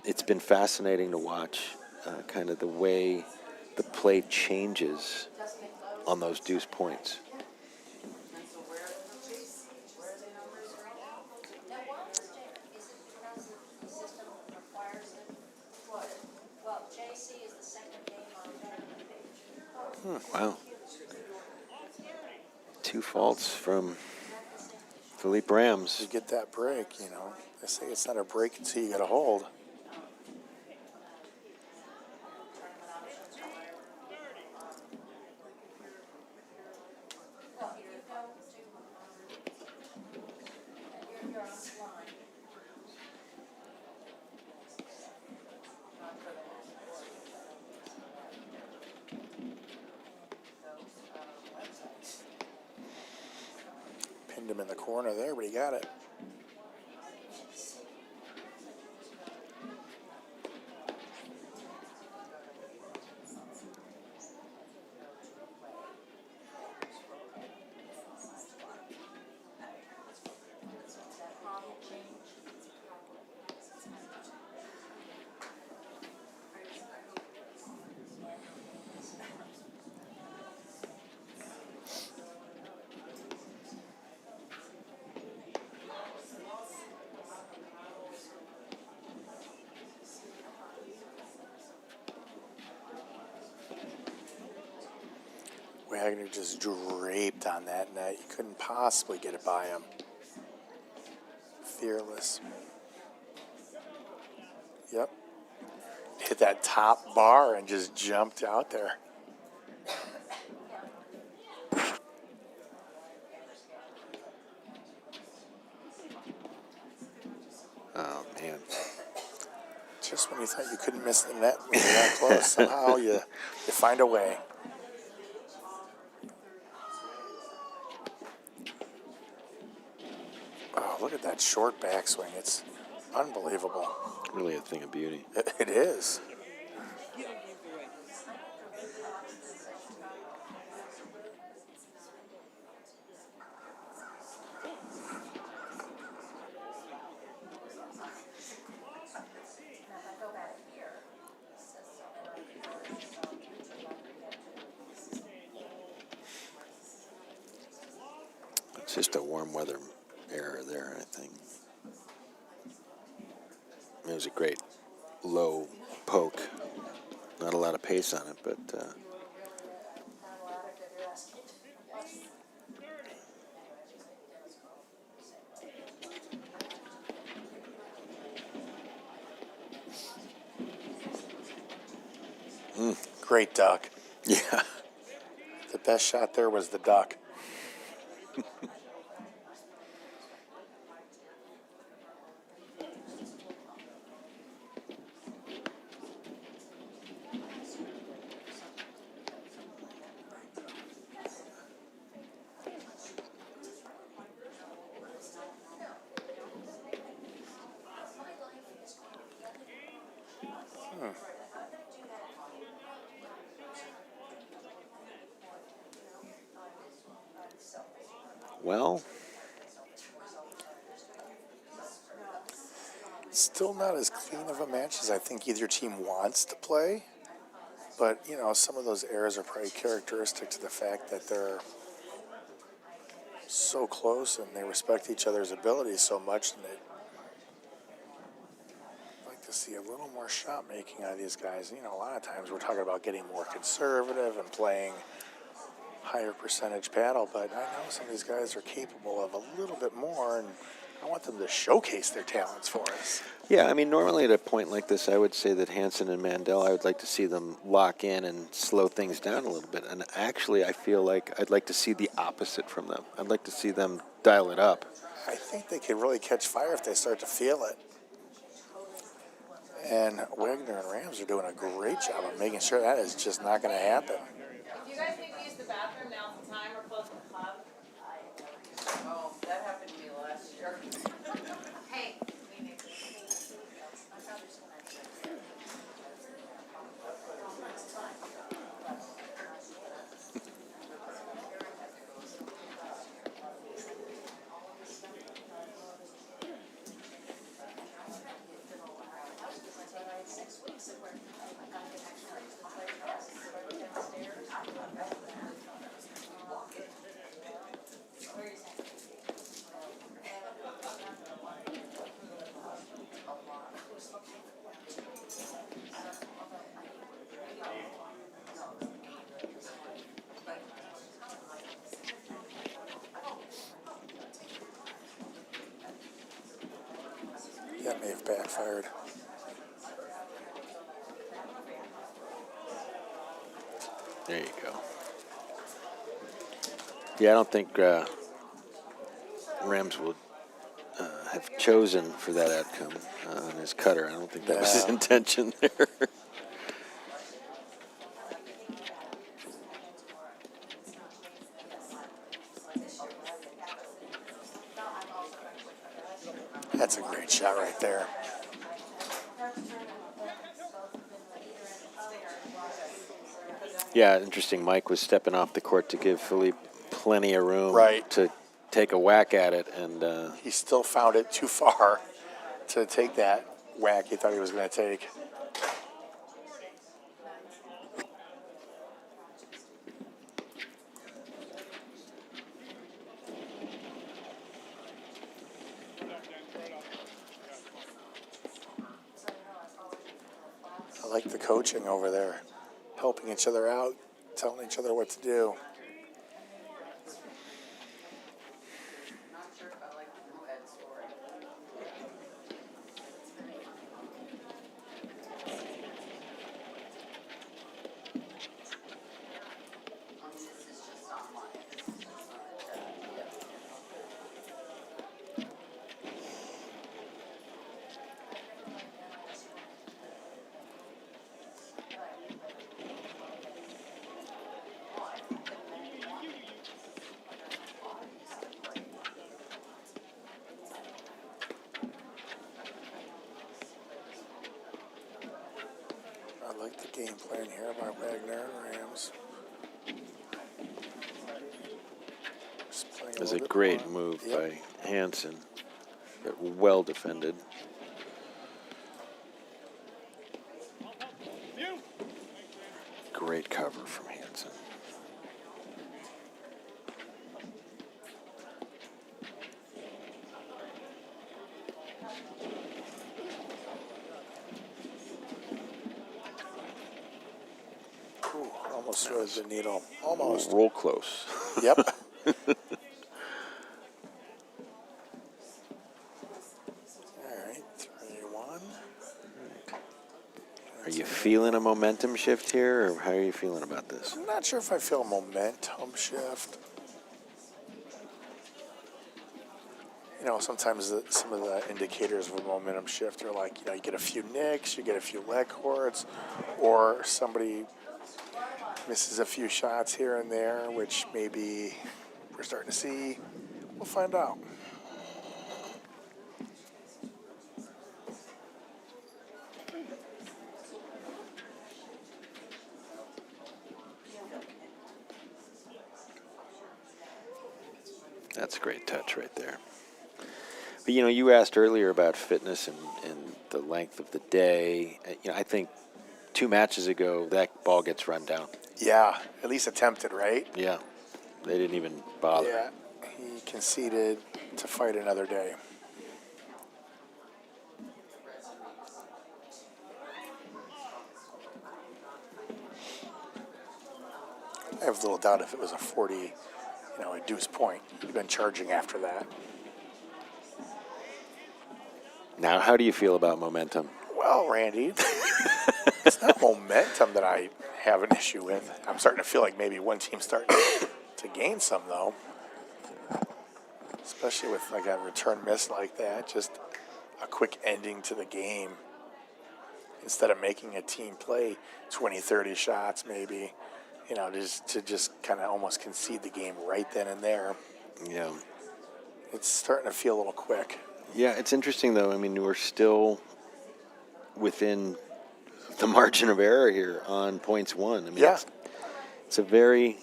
it's been fascinating to watch kind of the way the play changes on those deuce points. Now, why is it because the system requires it? Well, JC is the second game on the page. Wow. 2 faults from Philippe Rams. To get that break, they say it's not a break until you get a hold. Well, if you go to, you're on the line. Pinned him in the corner there, but he got it. Wagner just draped on that net. You couldn't possibly get it by him. Fearless. Yep. Hit that top bar and just jumped out there. Oh, man. Just when you thought you couldn't miss the net when you're that close, somehow you find a way. Oh, look at that short backswing. It's unbelievable. Really a thing of beauty. It is. It's just a warm weather error there, I think. It was a great low poke. Not a lot of pace on it, but Great duck. yeah. The best shot there was the duck. Well, Still not as clean of a match as I think either team wants to play. But, you know, some of those errors are probably characteristic to the fact that they're so close and they respect each other's abilities so much. And they'd like to see a little more shot making out of these guys. You know, a lot of times we're talking about getting more conservative and playing higher percentage paddle. But I know some of these guys are capable of a little bit more, and I want them to showcase their talents for us. yeah, I mean, normally at a point like this, I would say that Hansen and Mandel, I would like to see them lock in and slow things down a little bit. And actually, I feel like I'd like to see the opposite from them. I'd like to see them dial it up. I think they can really catch fire if they start to feel it. And Wagner and Rams are doing a great job of making sure that is just not going to happen. If you guys need to use the bathroom, now's the time. We're closing the club. Oh, that happened to me last year. Hey. That may have backfired. There you go. Yeah, I don't think Rams would have chosen for that outcome on his cutter. I don't think that was his Yeah. intention there. That's a great shot right there. Yeah, interesting. Mike was stepping off the court to give Philippe plenty of room Right. to take a whack at it, and He still found it too far to take that whack he thought he was going to take. I like the coaching over there, helping each other out, telling each other what to do. I like the game plan here by Wagner and Rams. Just playing it was a little bit great more. move Yep. by Hansen, but well defended. Great cover from Hansen. Ooh, almost throws the needle. Almost. Roll close. Yep. All right, 3-1. Are you feeling a momentum shift here, or how are you feeling about this? I'm not sure if I feel a momentum shift. You know, sometimes some of the indicators of a momentum shift are like, you know, you get a few nicks, you get a few leg cords, or somebody misses a few shots here and there, which maybe we're starting to see. We'll find out. That's a great touch right there. But, you asked earlier about fitness and the length of the day. I think 2 matches ago, that ball gets run down. Yeah, at least attempted, right? Yeah. They didn't even bother. Yeah, he conceded to fight another day. I have little doubt if it was a 40, a deuce point. He'd been charging after that. Now, how do you feel about momentum? Well, Randy, it's not momentum that I have an issue with. I'm starting to feel like maybe one team's starting to gain some, though. Especially with like a return miss like that, just a quick ending to the game. Instead of making a team play 20, 30 shots maybe, just kind of almost concede the game right then and there. Yeah. It's starting to feel a little quick. Yeah, it's interesting, though. I mean, we're still within the margin of error here on points won. I mean, Yeah. it's a very,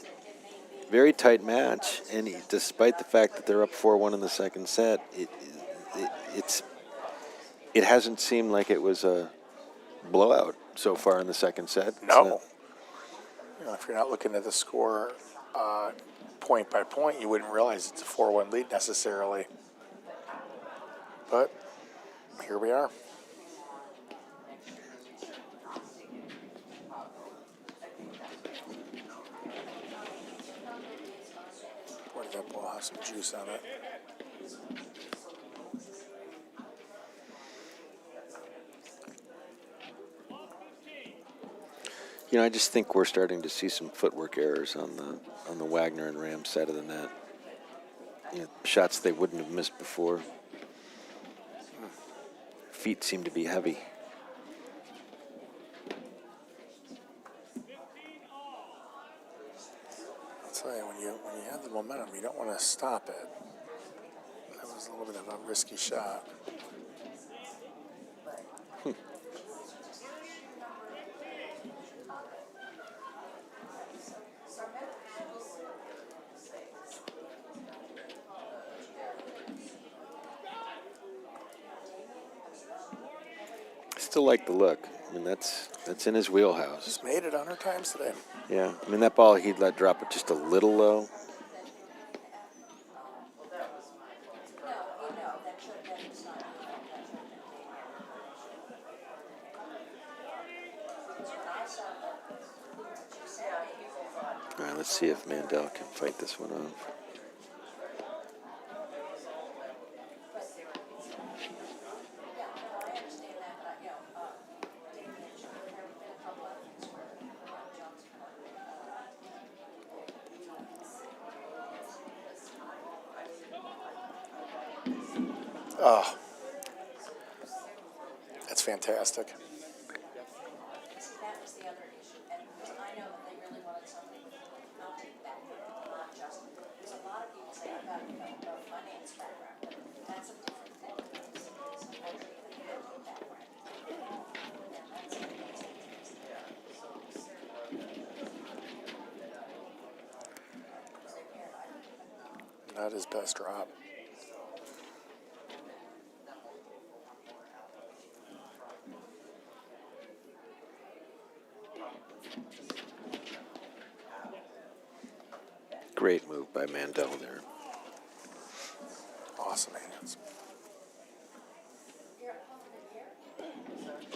very tight match, and despite the fact that they're up 4-1 in the second set, it hasn't seemed like it was a blowout so far in the second set. No. If you're not looking at the score point by point, you wouldn't realize it's a 4-1 lead necessarily. But here we are. Boy, did that ball have some juice on it. I just think we're starting to see some footwork errors on the Wagner and Ram side of the net. Shots they wouldn't have missed before. Feet seem to be heavy. I'll tell you, when you have the momentum, you don't want to stop it. That was a little bit of a risky shot. Still like the look. I mean, that's in his wheelhouse. Just made it 100 times today. Yeah. I mean, that ball he'd let drop it just a little low. All right, let's see if Mandel can fight this one off. Oh, that's fantastic. That was the other issue, and I know that they really wanted somebody with accounting background, not just, because a lot of people say, I've got a finance background, but that's a different thing. It's actually an accounting background. And that's Not his best drop. Great move by Mandel there. Awesome hands.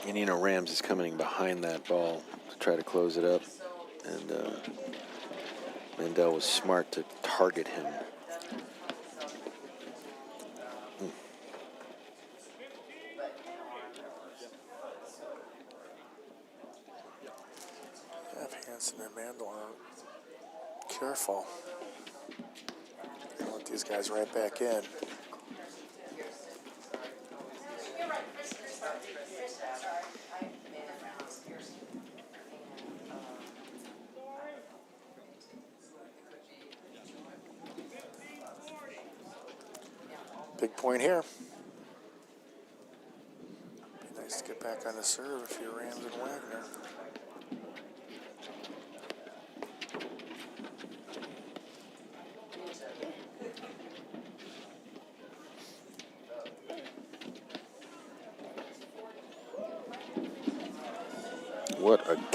And Rams is coming behind that ball to try to close it up. And Mandel was smart to target him. Hanser and Mandel are careful. I want these guys right back in. You're right, Chris, sorry, I made a balance here. Big point here. Be nice to get back on the serve if you're Rams and Wagner.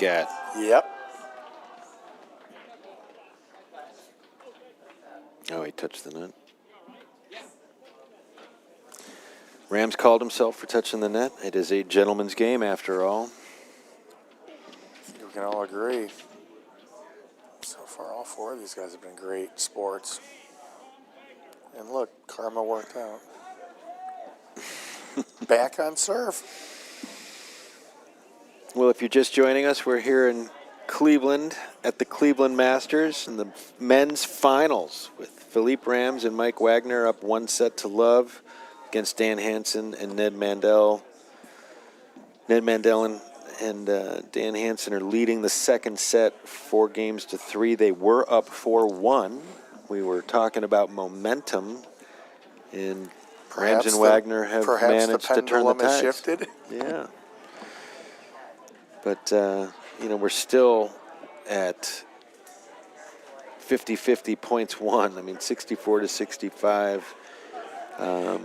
get. Yep. Oh, he touched the net. Rams called himself for touching the net. It is a gentleman's game after all. I think we can all agree. So far, all four of these guys have been great sports. And look, karma worked out. Back on serve. Well, if you're just joining us, we're here in Cleveland at the Cleveland Masters in the men's finals with Philippe Rams and Mike Wagner up 1-0 against Dan Hansen and Ned Mandel. Ned Mandel and Dan Hansen are leading the second set 4-3. They were up 4-1. We were talking about momentum, and Rams and Wagner have managed to turn the tides. Shifted. Yeah. But, we're still at 50-50 points won. I mean, 64-65.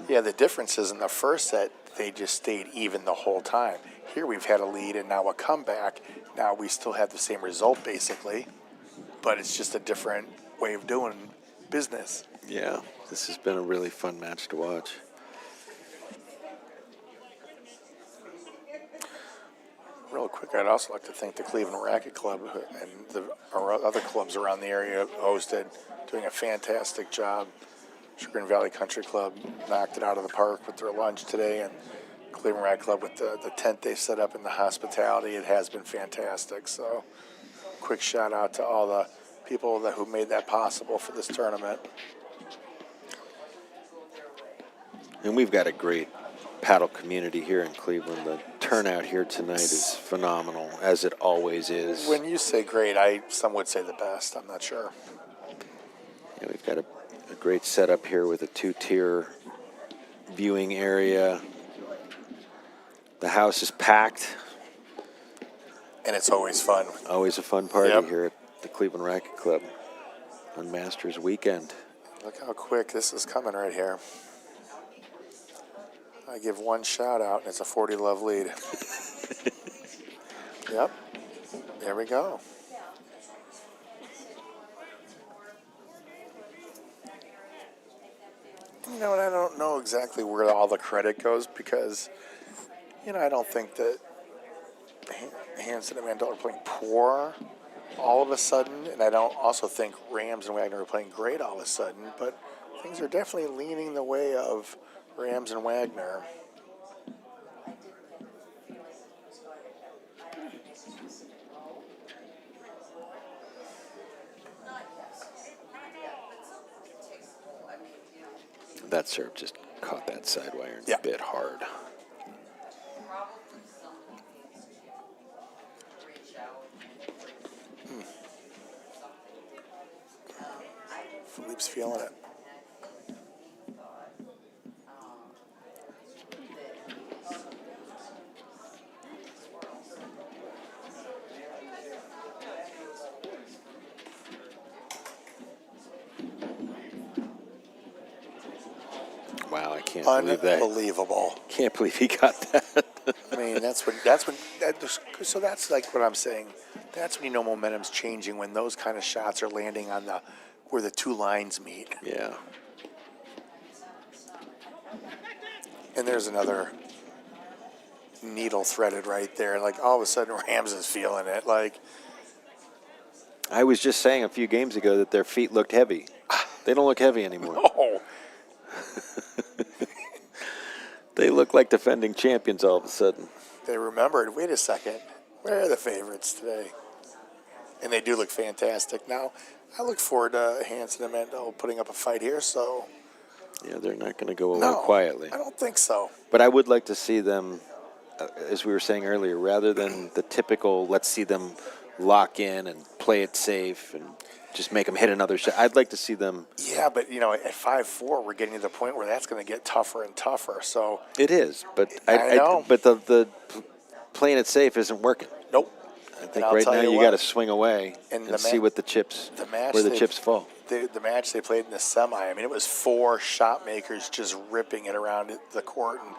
Yeah, the difference is in the first set, they just stayed even the whole time. Here we've had a lead and now a comeback. Now we still have the same result, basically, but it's just a different way of doing business. Yeah, this has been a really fun match to watch. Real quick, I'd also like to thank the Cleveland Racket Club and our other clubs around the area hosted, doing a fantastic job. Chagrin Valley Country Club knocked it out of the park with their lunch today, and Cleveland Racket Club with the tent they set up and the hospitality. It has been fantastic. So, quick shout out to all the people who made that possible for this tournament. And we've got a great paddle community here in Cleveland. The turnout here tonight is phenomenal, as it always is. When you say great, some would say the best. I'm not sure. Yeah, we've got a great setup here with a 2-tier viewing area. The house is packed. And it's always fun. Always a fun party Yep. here at the Cleveland Racket Club on Masters weekend. Look how quick this is coming right here. I give one shout out, and it's a 40-love lead. Yep. There we go. You know, and I don't know exactly where all the credit goes because, I don't think that Hansen and Mandel are playing poor all of a sudden, and I don't also think Rams and Wagner are playing great all of a sudden, but things are definitely leaning the way of Rams and Wagner. That serve just caught that side wire Yeah. a bit hard. Philippe's feeling it. Wow, I can't believe that. Unbelievable. Can't believe he got that. I mean, that's like what I'm saying. That's when you know momentum's changing, when those kind of shots are landing on where the two lines meet. Yeah. And there's another needle threaded right there. Like, all of a sudden, Rams is feeling it. Like, I was just saying a few games ago that their feet looked heavy. They don't look heavy anymore. oh, They look like defending champions all of a sudden. they remembered, wait a second, where are the favorites today? And they do look fantastic. Now, I look forward to Hansen and Mandel putting up a fight here, so. Yeah, they're not going to go away No, quietly. I don't think so. But I would like to see them, as we were saying earlier, rather than the typical, let's see them lock in and play it safe and just make them hit another shot. I'd like to see them. Yeah, but, at 5-4, we're getting to the point where that's going to get tougher and tougher. So. It is, but I know. but the playing it safe isn't working. Nope. I think right now you got to swing away and see what the chips, where the chips fall. The match they played in the semi, I mean, it was 4 shot makers just ripping it around the court. And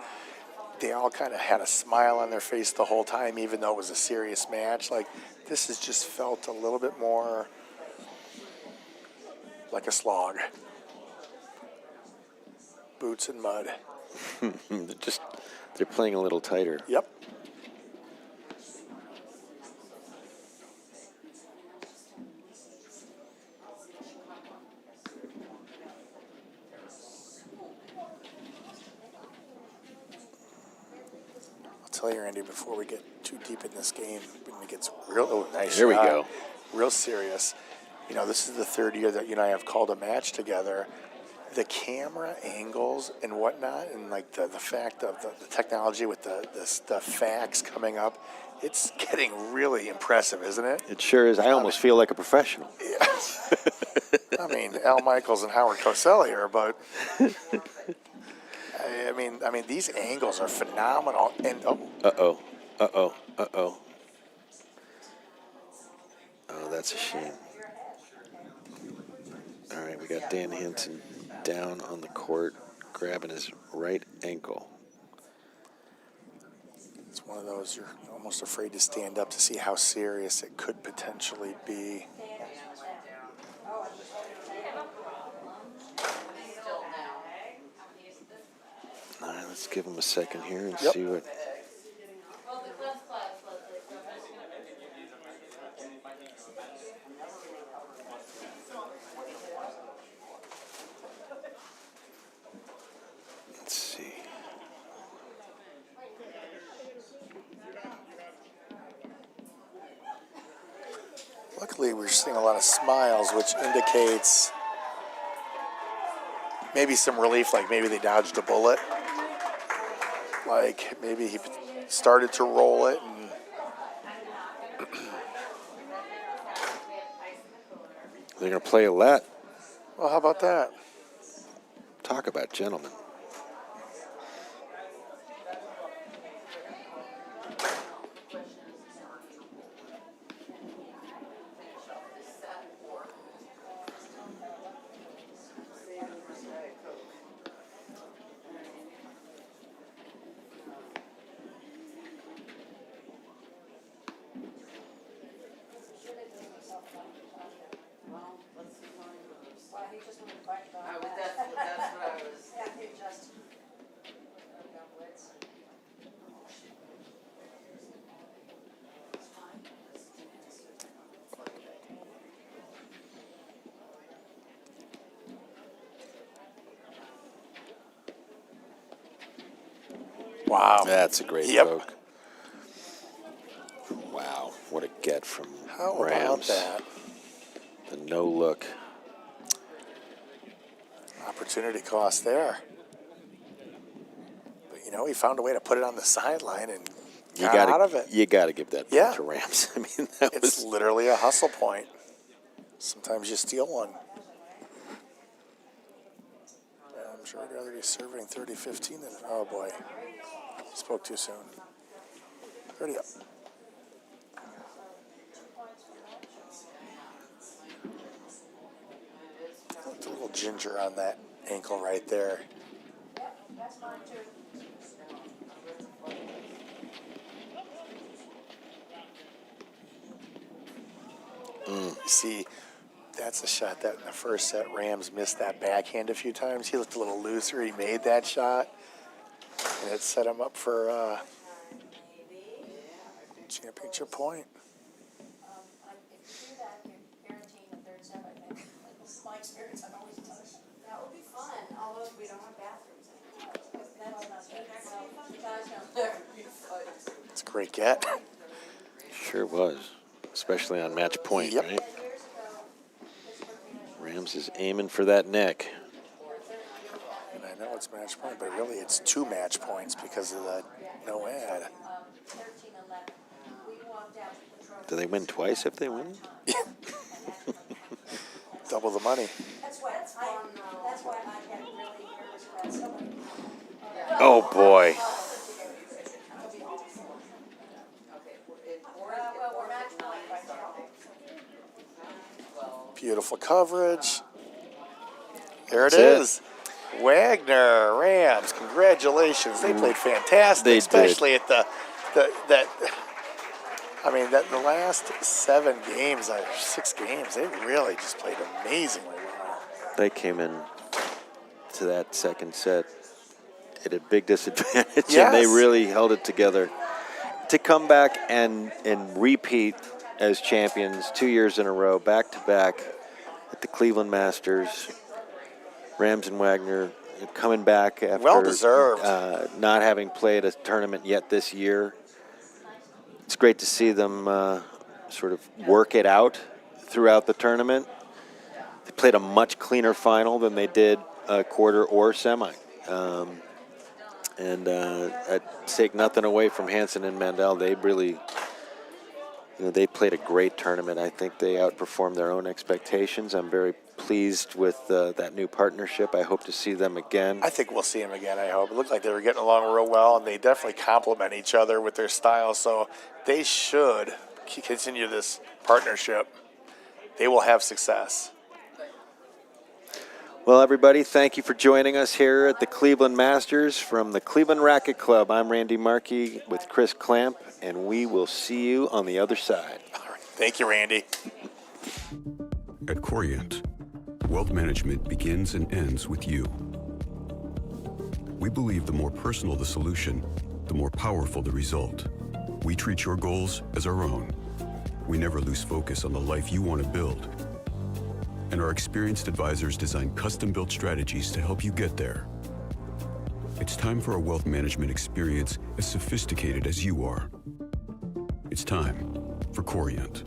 they all kind of had a smile on their face the whole time, even though it was a serious match. Like, this has just felt a little bit more like a slog. Boots and mud. They're playing a little tighter. Yep. I'll tell you, Randy, before we get too deep in this game, when it gets real nice. There we shot, go. Real serious. You know, this is the third year that you and I have called a match together. The camera angles and whatnot, and like the fact of the technology with the facts coming up, it's getting really impressive, isn't it? It sure is. I almost feel like a professional. Yeah. I mean, Al Michaels and Howard Cosell here, but I mean, these angles are phenomenal. And Uh-oh. Oh, that's a shame. All right, we got Dan Hansen down on the court, grabbing his right ankle. it's one of those you're almost afraid to stand up to see how serious it could potentially be. All right, let's give him a second here and Yep. see what... Let's see. Luckily, we're seeing a lot of smiles, which indicates maybe some relief, like maybe they dodged a bullet. Like maybe he started to roll it. And They're going to play a let. well, how about that? Talk about gentlemen. Wow. That's a great Yep. poke. Wow, what a get from How about Rams. that? The no look. Opportunity cost there. But, you know, he found a way to put it on the sideline and got out of it. You got to give that Yeah. point to Rams. I mean, that It's was... literally a hustle point. Sometimes you steal one. I'm sure I'd rather be serving 30-15 than... Oh, boy. Spoke too soon. 30 up. Looked a little ginger on that ankle right there. You see, that's a shot that in the first set, Rams missed that backhand a few times. He looked a little looser. He made that shot, and it set him up for championship point. If you do that, you're guaranteeing the third set, I think. Like, this is my experience, I've always done it. That would be fun, although we don't have bathrooms anymore. That's not good. Well, you guys know. That would be fun. It's a great get. Sure was. Especially on match point, Yep. right? Years ago, Pittsburgh finished Rams is aiming for that neck. And I know it's match point, but really it's 2 match points because of the no ad. 13-11. We walked out to the trophy. Do they win twice if they win? Double the money. That's why I get really nervous about somebody. Oh, boy. Well, we're match point right now. Beautiful coverage. There That's it it. is. Wagner, Rams, congratulations. They played fantastic, They did. especially at the last 7 games, 6 games, they really just played amazingly well. They came in to that second set at a big disadvantage, and they Yes. really held it together to come back and repeat as champions 2 years in a row, back to back at the Cleveland Masters. Rams and Wagner coming back after Well deserved. not having played a tournament yet this year. It's great to see them sort of work it out throughout the tournament. They played a much cleaner final than they did a quarter or semi. I take nothing away from Hanser and Mandel. They really, they played a great tournament. I think they outperformed their own expectations. I'm very pleased with that new partnership. I hope to see them again. I think we'll see them again, I hope. It looked like they were getting along real well, and they definitely complement each other with their style, so they should continue this partnership. They will have success. Well, everybody, thank you for joining us here at the Cleveland Masters from the Cleveland Racket Club. I'm Randy Markey with Chris Clamp, and we will see you on the other side. All right. Thank you, Randy. At Corient, wealth management begins and ends with you. We believe the more personal the solution, the more powerful the result. We treat your goals as our own. We never lose focus on the life you want to build. And our experienced advisors design custom-built strategies to help you get there. It's time for a wealth management experience as sophisticated as you are. It's time for Corient.